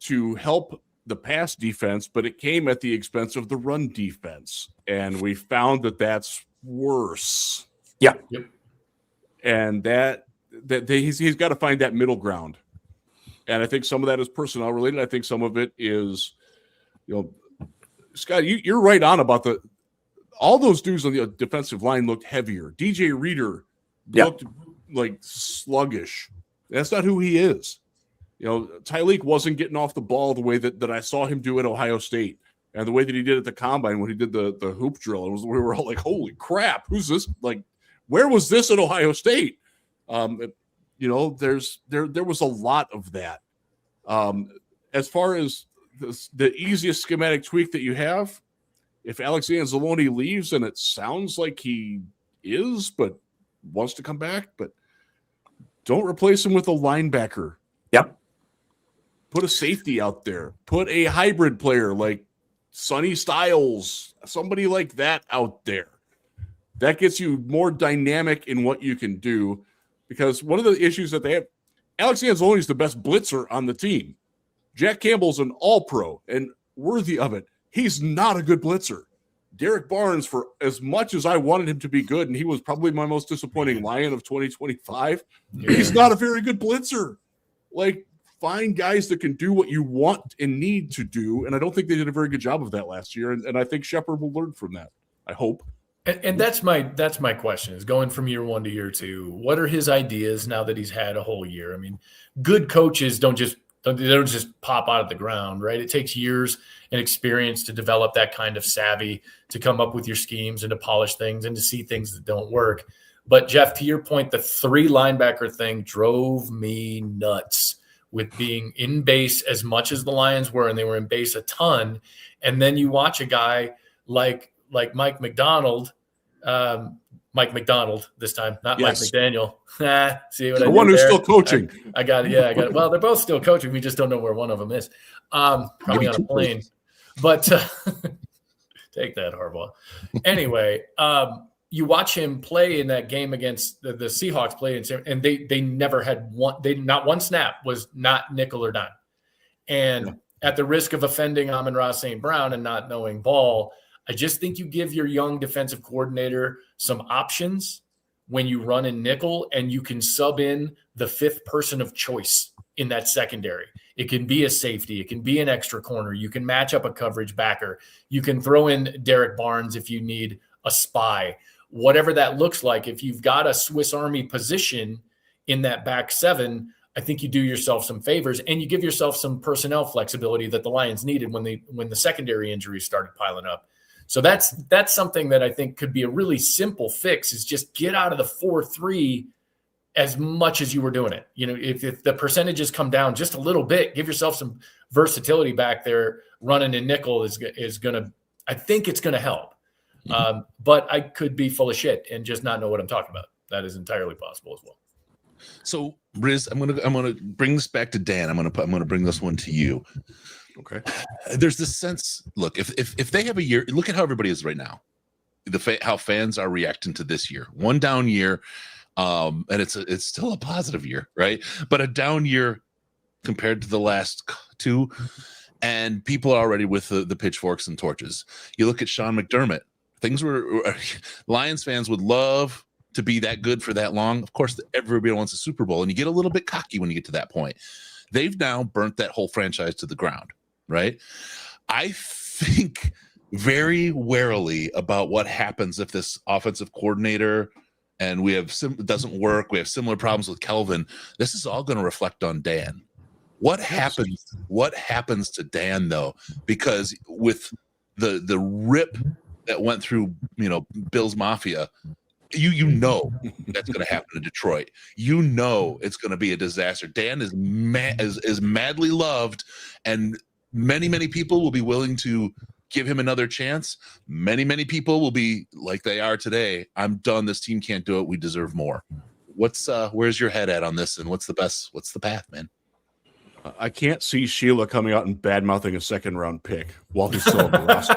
to help the pass defense, but it came at the expense of the run defense. And we found that that's worse. Yeah. Yep. And he's got to find that middle ground. And I think some of that is personnel related. I think some of it is, Scott, you're right on about all those dudes on the defensive line looked heavier. DJ Reader looked like sluggish. That's not who he is. Tyleik wasn't getting off the ball the way that I saw him do at Ohio State, and the way that he did at the combine when he did the hoop drill. We were all like, holy crap, who's this? Like, where was this at Ohio State? There was a lot of that. As far as the easiest schematic tweak that you have, if Alex Anzalone leaves, and it sounds like he is, but wants to come back, but don't replace him with a linebacker. Yep. Put a safety out there. Put a hybrid player like Sonny Styles, somebody like that out there. That gets you more dynamic in what you can do, because one of the issues that they have, Alex Anzalone is the best blitzer on the team. Jack Campbell's an all-pro and worthy of it. He's not a good blitzer. Derek Barnes, for as much as I wanted him to be good, and he was probably my most disappointing Lion of 2025, he's not a very good blitzer. Like, find guys that can do what you want and need to do, and I don't think they did a very good job of that last year, and I think Shepard will learn from that. I hope. And that's my question is going from year 1 to year 2. What are his ideas now that he's had a whole year? I mean, good coaches don't just pop out of the ground, right? It takes years and experience to develop that kind of savvy, to come up with your schemes and to polish things and to see things that don't work. But Jeff, to your point, the 3 linebacker thing drove me nuts with being in base as much as the Lions were, and they were in base a ton. And then you watch a guy like Mike McDonald this time, not Yes. Mike McDaniel. See what The I one did who's there? still coaching. I got it. Yeah, I got it. Well, they're both still coaching. We just don't know where one of them is. Probably on a plane. But take that, Harbaugh. Anyway, you watch him play in that game against the Seahawks play, and they never had not one snap was not nickel or dime. And at the risk of offending Amon-Ra St. Brown and not knowing ball, I just think you give your young defensive coordinator some options when you run in nickel, and you can sub in the 5th person of choice in that secondary. It can be a safety. It can be an extra corner. You can match up a coverage backer. You can throw in Derek Barnes if you need a spy. Whatever that looks like, if you've got a Swiss Army position in that back 7, I think you do yourself some favors, and you give yourself some personnel flexibility that the Lions needed when the secondary injuries started piling up. So that's something that I think could be a really simple fix, is just get out of the 4-3 as much as you were doing it. You know, if the percentages come down just a little bit, give yourself some versatility back there. Running in nickel is going to, I think it's going to help. But I could be full of shit and just not know what I'm talking about. That is entirely possible as well. So, Riz, I'm gonna bring this back to Dan. I'm gonna bring this one to you. Okay. There's this sense. Look, if they have a year, look at how everybody is right now. How fans are reacting to this year. One down year, and it's still a positive year, right? But a down year compared to the last 2, and people are already with the pitchforks and torches. You look at Sean McDermott. Things were Lions fans would love to be that good for that long. Of course, everybody wants a Super Bowl, and you get a little bit cocky when you get to that point. They've now burnt that whole franchise to the ground, right? I think very warily about what happens if this offensive coordinator and it doesn't work. We have similar problems with Kelvin. This is all going to reflect on Dan. What happens to Dan, though? Because with the rip that went through, Bill's Mafia, you know that's going to happen to Detroit. You know it's going to be a disaster. Dan is madly loved, and many people will be willing to give him another chance. Many people will be like they are today. I'm done. This team can't do it. We deserve more. Where's your head at on this, and what's the path, man? I can't see Sheila coming out and bad-mouthing a second-round pick while he's still on the roster.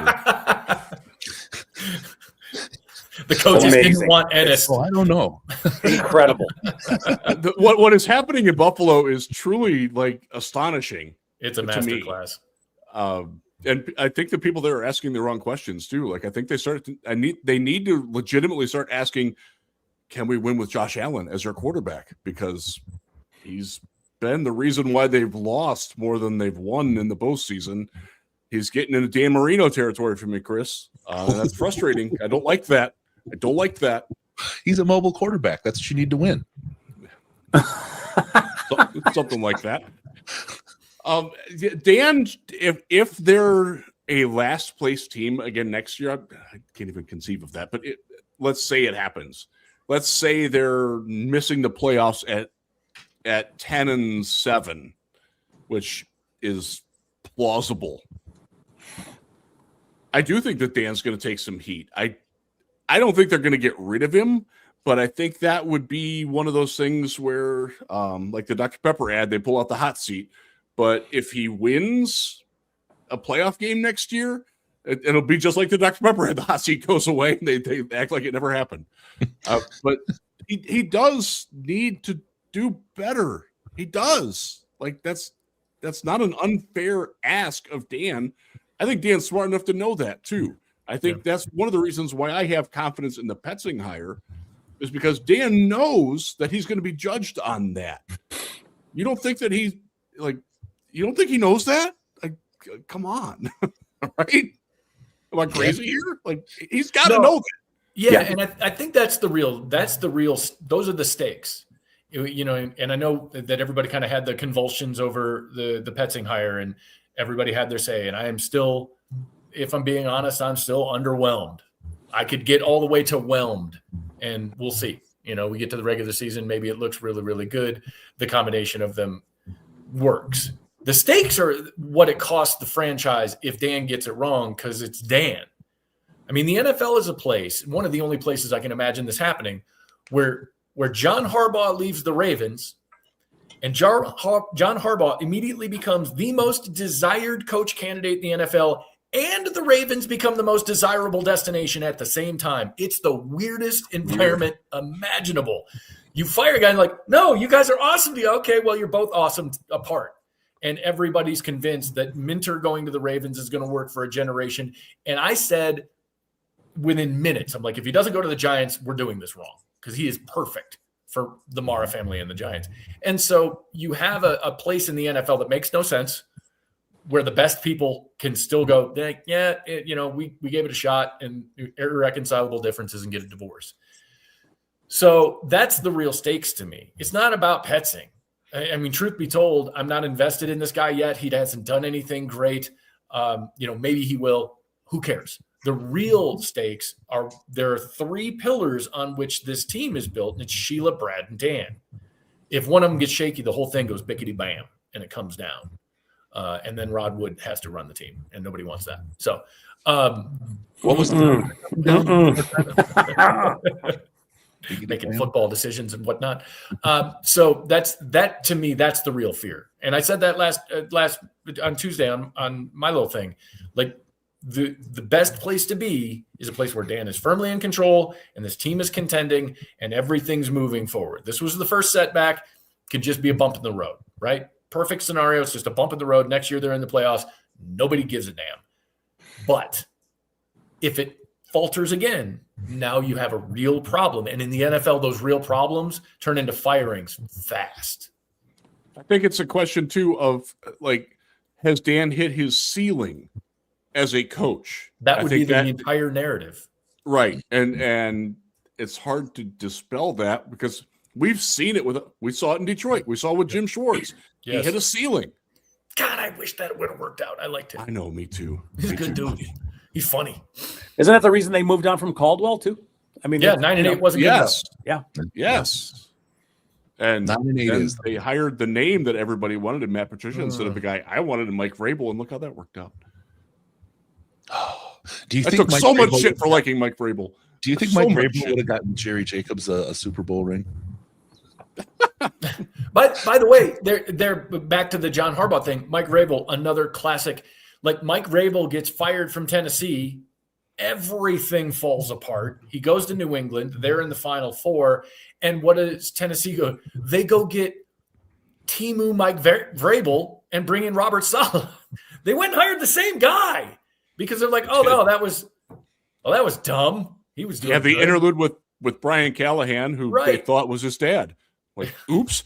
The coaches didn't want Ennis. I don't know. Incredible. What is happening in Buffalo is truly astonishing. It's a masterclass. And I think the people there are asking the wrong questions too. I think they need to legitimately start asking, can we win with Josh Allen as their quarterback? Because he's been the reason why they've lost more than they've won in the postseason. He's getting into Dan Marino territory for me, Chris. That's frustrating. I don't like that. He's a mobile quarterback. That's what you need to win. Something like that. Dan, if they're a last place team again next year, I can't even conceive of that. But let's say it happens. Let's say they're missing the playoffs at 10-7, which is plausible. I do think that Dan's going to take some heat. I don't think they're going to get rid of him, but I think that would be one of those things where, like the Dr. Pepper ad, they pull out the hot seat. But if he wins a playoff game next year, it'll be just like the Dr. Pepper ad. The hot seat goes away, and they act like it never happened. But he does need to do better. He does. That's not an unfair ask of Dan. I think Dan's smart enough to know that too. I think that's one of the reasons why I have confidence in the Petzing hire, is because Dan knows that he's going to be judged on that. You don't think that you don't think he knows that? Come on. Right? Am I crazy here? He's got to know that. Yeah, and I think that's the real. Those are the stakes, And I know that everybody kind of had the convulsions over the Petzing hire, and everybody had their say. And I am still, if I'm being honest, I'm still underwhelmed. I could get all the way to whelmed, and we'll see. We get to the regular season, maybe it looks really, really good. The combination of them works. The stakes are what it costs the franchise if Dan gets it wrong, because it's Dan. I mean, the NFL is a place, one of the only places I can imagine this happening, where John Harbaugh leaves the Ravens, and John Harbaugh immediately becomes the most desired coach candidate in the NFL, and the Ravens become the most desirable destination at the same time. It's the weirdest environment imaginable. You fire a guy and like, no, you guys are awesome. Okay, well, you're both awesome apart. And everybody's convinced that Minter going to the Ravens is going to work for a generation. And I said, within minutes, I'm like, if he doesn't go to the Giants, we're doing this wrong, because he is perfect for the Mara family and the Giants. And so you have a place in the NFL that makes no sense, where the best people can still go, we gave it a shot, and irreconcilable differences and get a divorce. So that's the real stakes to me. It's not about Petzing. I mean, truth be told, I'm not invested in this guy yet. He hasn't done anything great. Maybe he will. Who cares? The real stakes are, there are three pillars on which this team is built, and it's Sheila, Brad, and Dan. If one of them gets shaky, the whole thing goes bickety bam, and it comes down. And then Rod Wood has to run the team, and nobody wants that. So, what was making football decisions and whatnot. So that to me, that's the real fear. And I said that last on Tuesday on my little thing, like, the best place to be is a place where Dan is firmly in control and this team is contending and everything's moving forward. This was the first setback. Could just be a bump in the road, right? Perfect scenario. It's just a bump in the road. Next year they're in the playoffs. Nobody gives a damn. But if it falters again, now you have a real problem. And in the NFL, those real problems turn into firings fast. I think it's a question too of, like, has Dan hit his ceiling as a coach? That would be the entire narrative. Right. And it's hard to dispel that, because we've seen it we saw it in Detroit. We saw it with Jim Schwartz. Yes. He hit a ceiling. God, I wish that would have worked out. I liked it. I know, me too. He's a good dude. He's funny. Isn't that the reason they moved on from Caldwell too? I mean, 9-8 wasn't good enough. Yeah. Yes. And 9-8 they hired the name that everybody wanted in Matt Patricia instead of the guy I wanted in Mike Vrabel, and look how that worked out. Do you I think took so much shit for liking Mike Vrabel? Do you think Mike Vrabel would have gotten Jerry Jacobs a Super Bowl ring? But by the way, they're back to the John Harbaugh thing. Mike Vrabel, another classic. Like, Mike Vrabel gets fired from Tennessee, everything falls apart. He goes to New England. They're in the Final Four. And what does Tennessee go? They go get Timu Mike Vrabel and bring in Robert Saleh. They went and hired the same guy because they're like, oh, no, that was dumb. He was doing the good. interlude with Brian Callahan, who they thought was his dad. Like, oops.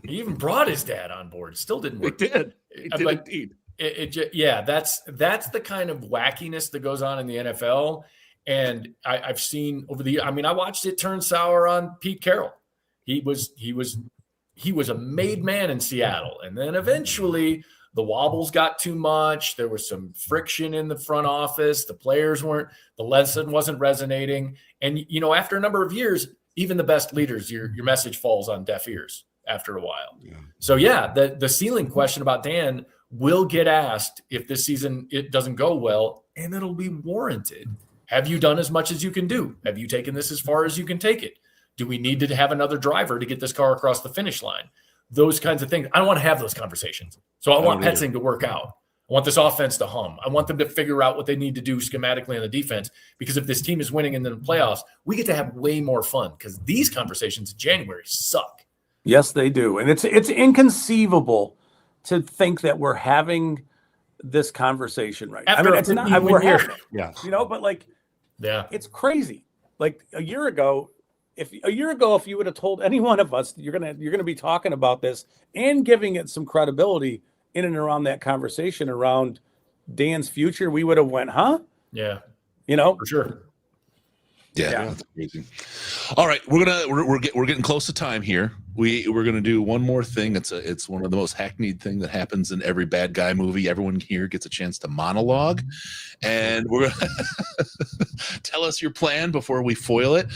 He even brought his dad on board. Still didn't work. It did. It did indeed. That's the kind of wackiness that goes on in the NFL. And I've seen over the years, I mean, I watched it turn sour on Pete Carroll. He was a made man in Seattle. And then eventually the wobbles got too much. There was some friction in the front office. The lesson wasn't resonating. And, after a number of years, even the best leaders, your message falls on deaf ears after a while. Yeah. So the ceiling question about Dan will get asked if this season it doesn't go well, and it'll be warranted. Have you done as much as you can do? Have you taken this as far as you can take it? Do we need to have another driver to get this car across the finish line? Those kinds of things. I don't want to have those conversations. So I want Petzing to work out. I want this offense to hum. I want them to figure out what they need to do schematically on the defense, because if this team is winning in the playoffs, we get to have way more fun, because these conversations in January suck. Yes, they do. And it's inconceivable to think that we're having this conversation right now. I mean, it's not, we're having it. Yeah. But it's crazy. Like a year ago, if you would have told any one of us that you're gonna be talking about this and giving it some credibility in and around that conversation around Dan's future, we would have went, huh? Yeah. For sure. Yeah, that's crazy. All right, we're getting close to time here. We're gonna do one more thing. It's one of the most hackneyed thing that happens in every bad guy movie. Everyone here gets a chance to monologue, and we're gonna tell us your plan before we foil it.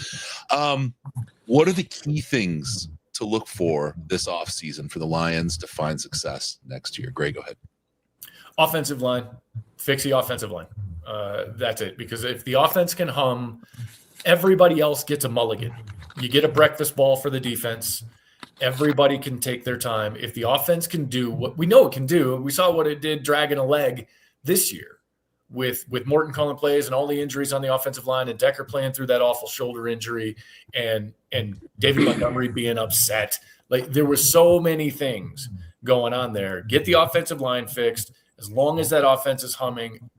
What are the key things to look for this offseason for the Lions to find success next year? Greg, go ahead. Offensive line, fix the offensive line. That's it. Because if the offense can hum, everybody else gets a mulligan. You get a breakfast ball for the defense. Everybody can take their time. If the offense can do what we know it can do, we saw what it did dragging a leg this year with Morton calling plays and all the injuries on the offensive line and Decker playing through that awful shoulder injury and David Montgomery being upset. Like there were so many things going on there. Get the offensive line fixed. As long as that offense is humming,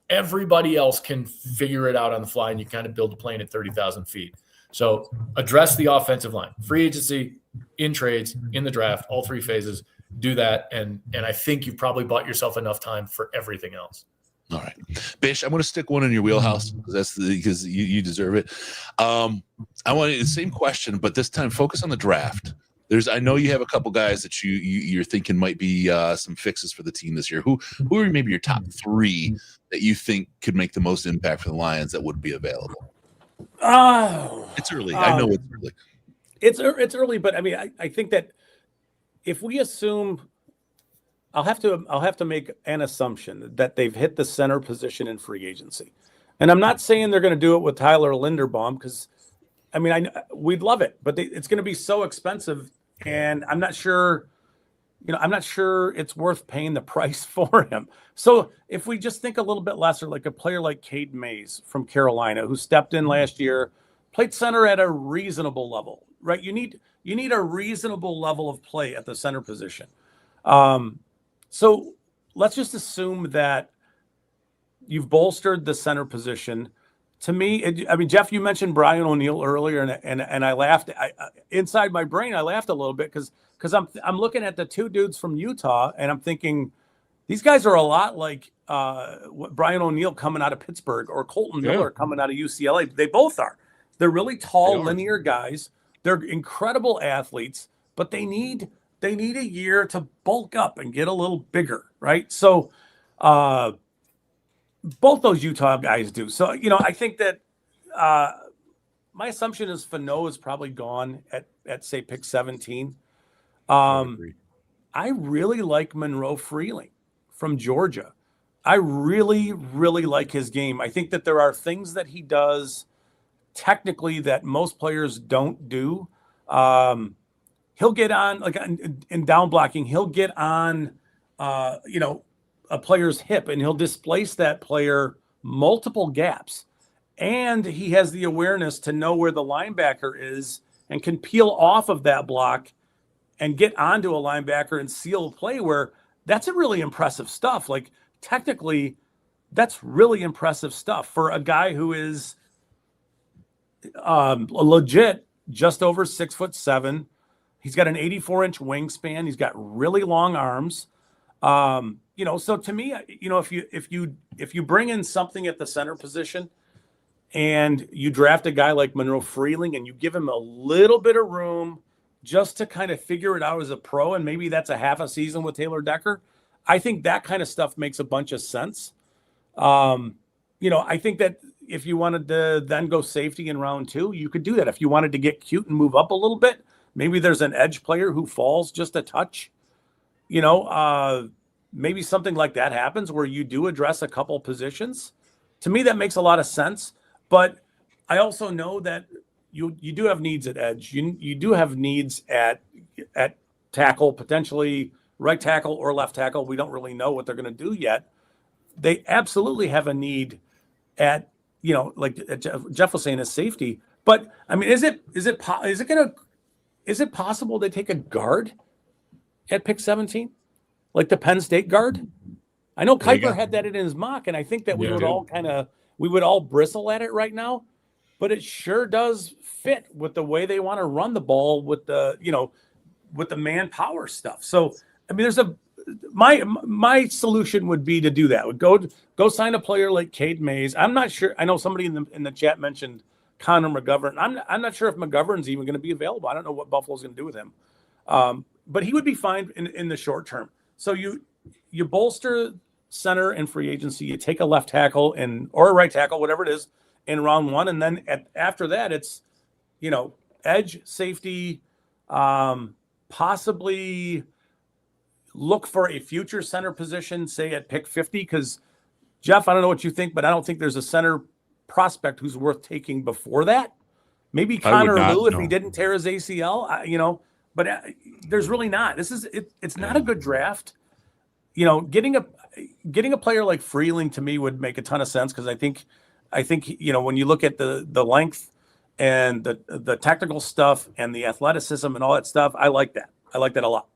everybody else can figure it out on the fly, and you kind of build a plane at 30,000 feet. So address the offensive line. Free agency, in trades, in the draft, all three phases. Do that, and I think you've probably bought yourself enough time for everything else. All right, Bish, I'm going to stick one in your wheelhouse because you deserve it. I want the same question, but this time focus on the draft. I know you have a couple guys that you're thinking might be some fixes for the team this year. Who are maybe your top three that you think could make the most impact for the Lions that would be available? It's early. I know it's early. It's early, but I mean, I think that if we assume, I'll have to make an assumption that they've hit the center position in free agency, and I'm not saying they're going to do it with Tyler Linderbaum because, I mean, we'd love it, but it's going to be so expensive. And I'm not sure it's worth paying the price for him. So if we just think a little bit lesser, like a player like Cade Mays from Carolina, who stepped in last year, played center at a reasonable level, right? You need a reasonable level of play at the center position. So let's just assume that you've bolstered the center position. To me, I mean, Jeff, you mentioned Brian O'Neill earlier, and I laughed. Inside my brain, I laughed a little bit because I'm looking at the two dudes from Utah, and I'm thinking these guys are a lot like Brian O'Neill coming out of Pittsburgh or Colton Miller coming out of UCLA. They both are. They're really tall, linear guys. They're incredible athletes, but they need a year to bulk up and get a little bigger, right? So. Both those Utah guys do. So, I think that my assumption is Fano is probably gone at say, pick 17. I really like Monroe Freeling from Georgia. I really, really like his game. I think that there are things that he does technically that most players don't do. He'll get on, like in down blocking, he'll get on, a player's hip and he'll displace that player multiple gaps. And he has the awareness to know where the linebacker is and can peel off of that block and get onto a linebacker and seal a play where that's a really impressive stuff. Like technically that's really impressive stuff for a guy who is legit just over 6'7". He's got an 84-inch wingspan. He's got really long arms. So to me, if you bring in something at the center position and you draft a guy like Monroe Freeling and you give him a little bit of room just to kind of figure it out as a pro, and maybe that's a half a season with Taylor Decker, I think that kind of stuff makes a bunch of sense. I think that if you wanted to then go safety in round 2, you could do that. If you wanted to get cute and move up a little bit, maybe there's an edge player who falls just a touch. Maybe something like that happens where you do address a couple positions. To me, that makes a lot of sense. But I also know that you do have needs at edge. You do have needs at tackle, potentially right tackle or left tackle. We don't really know what they're going to do yet. They absolutely have a need at, like Jeff was saying, as safety. But I mean, is it possible they take a guard at pick 17? Like the Penn State guard? I know Kuiper had that in his mock, and I think that we would all bristle at it right now, but it sure does fit with the way they want to run the ball with the manpower stuff. So, I mean, my solution would be to do that. Would go sign a player like Cade Mays. I'm not sure. I know somebody in the chat mentioned Connor McGovern. I'm not sure if McGovern's even going to be available. I don't know what Buffalo's going to do with him. But he would be fine in the short term. So you bolster center in free agency. You take a left tackle or a right tackle, whatever it is, in round 1, and then after that, it's edge, safety, possibly look for a future center position, say at pick 50. Because Jeff, I don't know what you think, but I don't think there's a center prospect who's worth taking before that. Maybe Connor Lew if he didn't tear his ACL, but there's really not. It's not a good draft. Getting a player like Freeling to me would make a ton of sense, because I think when you look at the length and the technical stuff and the athleticism and all that stuff, I like that. I like that a lot.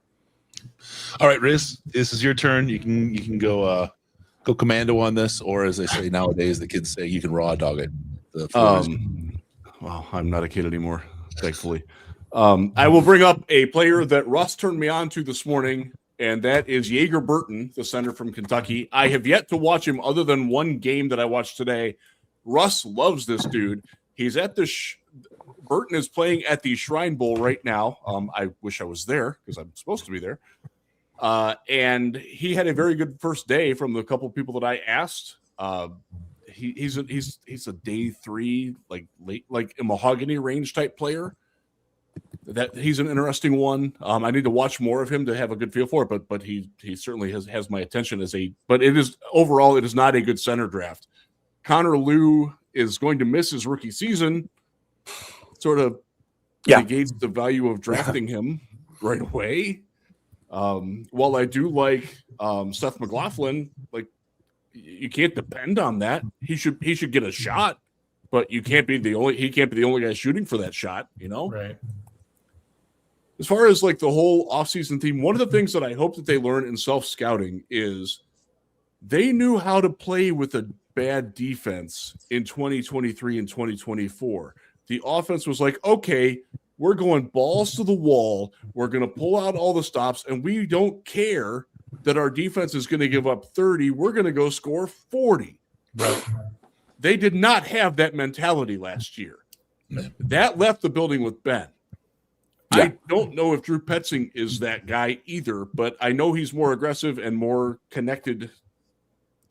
All right, Riz, this is your turn. You can go commando on this, or as they say nowadays, the kids say, you can raw dog it. Well, I'm not a kid anymore, thankfully. I will bring up a player that Russ turned me on to this morning, and that is Jaeger Burton, the center from Kentucky. I have yet to watch him other than one game that I watched today. Russ loves this dude. He's at Burton is playing at the Shrine Bowl right now. I wish I was there because I'm supposed to be there. And he had a very good first day from the couple of people that I asked. He's a day 3, like a mahogany range type player. That he's an interesting one. I need to watch more of him to have a good feel for it, but he certainly has my attention but it is overall, it is not a good center draft. Connor Lew is going to miss his rookie season. Sort of negates the value of drafting him right away. While I do like Seth McLaughlin, you can't depend on that. He should get a shot, but he can't be the only guy shooting for that shot, Right. As far as the whole offseason team, one of the things that I hope that they learn in self-scouting is they knew how to play with a bad defense in 2023 and 2024. The offense was like, okay, we're going balls to the wall. We're going to pull out all the stops, and we don't care that our defense is going to give up 30. We're going to go score 40. Right. They did not have that mentality last year. That left the building with Ben. Yeah. I don't know if Drew Petzing is that guy either, but I know he's more aggressive and more connected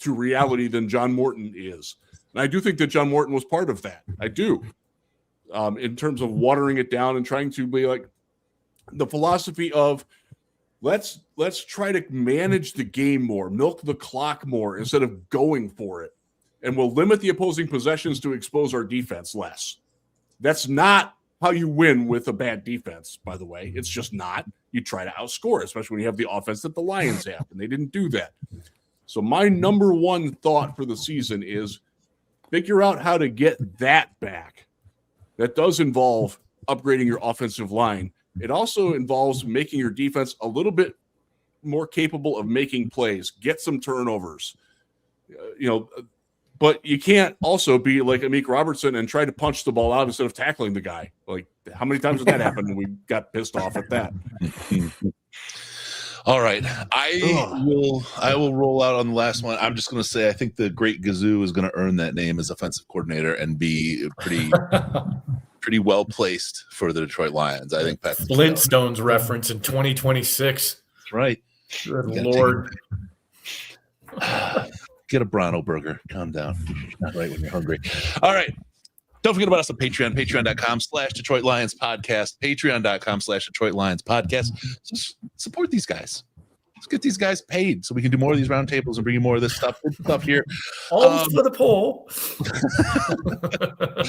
to reality than John Morton is. And I do think that John Morton was part of that. I do. In terms of watering it down and trying to be like the philosophy of let's try to manage the game more, milk the clock more instead of going for it. And we'll limit the opposing possessions to expose our defense less. That's not how you win with a bad defense, by the way. It's just not. You try to outscore, especially when you have the offense that the Lions have, and they didn't do that. So my number one thought for the season is figure out how to get that back. That does involve upgrading your offensive line. It also involves making your defense a little bit more capable of making plays, get some turnovers. But you can't also be like Amik Robertson and try to punch the ball out instead of tackling the guy. How many times did that happen when we got pissed off at that? All right. I will roll out on the last one. I'm just going to say I think the great Gazoo is going to earn that name as offensive coordinator and be pretty well placed for the Detroit Lions. I think Patrick Flintstones reference in 2026. That's right. Good Lord. Get a Bronto burger. Calm down. Not right when you're hungry. All right. Don't forget about us on Patreon, patreon.com/Detroit Lions podcast, patreon.com/Detroit Lions podcast. Just support these guys. Let's get these guys paid so we can do more of these roundtables and bring you more of this stuff here. All for the poll.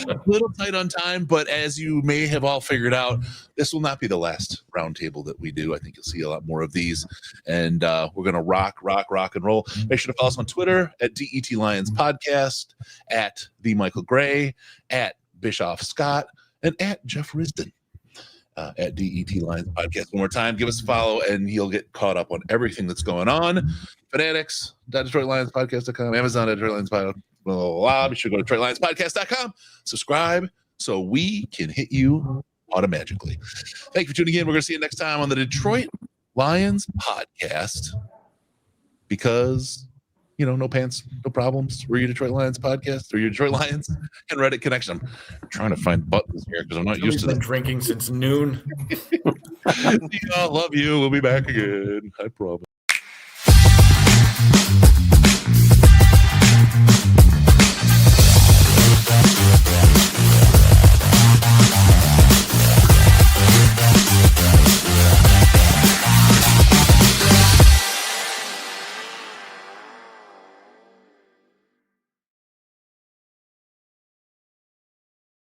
A little tight on time, but as you may have all figured out, this will not be the last roundtable that we do. I think you'll see a lot more of these, and we're going to rock and roll. Make sure to follow us on Twitter at DET Lions Podcast, at the Michael Gray, at Bischoff Scott, and at Jeff Risdon. At DET Lions Podcast. One more time, give us a follow, and you'll get caught up on everything that's going on. Fanatics.DetroitLionsPodcast.com, Amazon.DetroitLionsPodcast, blah, blah, blah. Be sure to go to DetroitLionsPodcast.com. Subscribe so we can hit you automatically. Thank you for tuning in. We're going to see you next time on the Detroit Lions Podcast, because no pants, no problems. We're your Detroit Lions podcast or your Detroit Lions and Reddit connection. I'm trying to find buttons here because I'm not used to been this. drinking since noon. Love you. We'll be back again. I promise.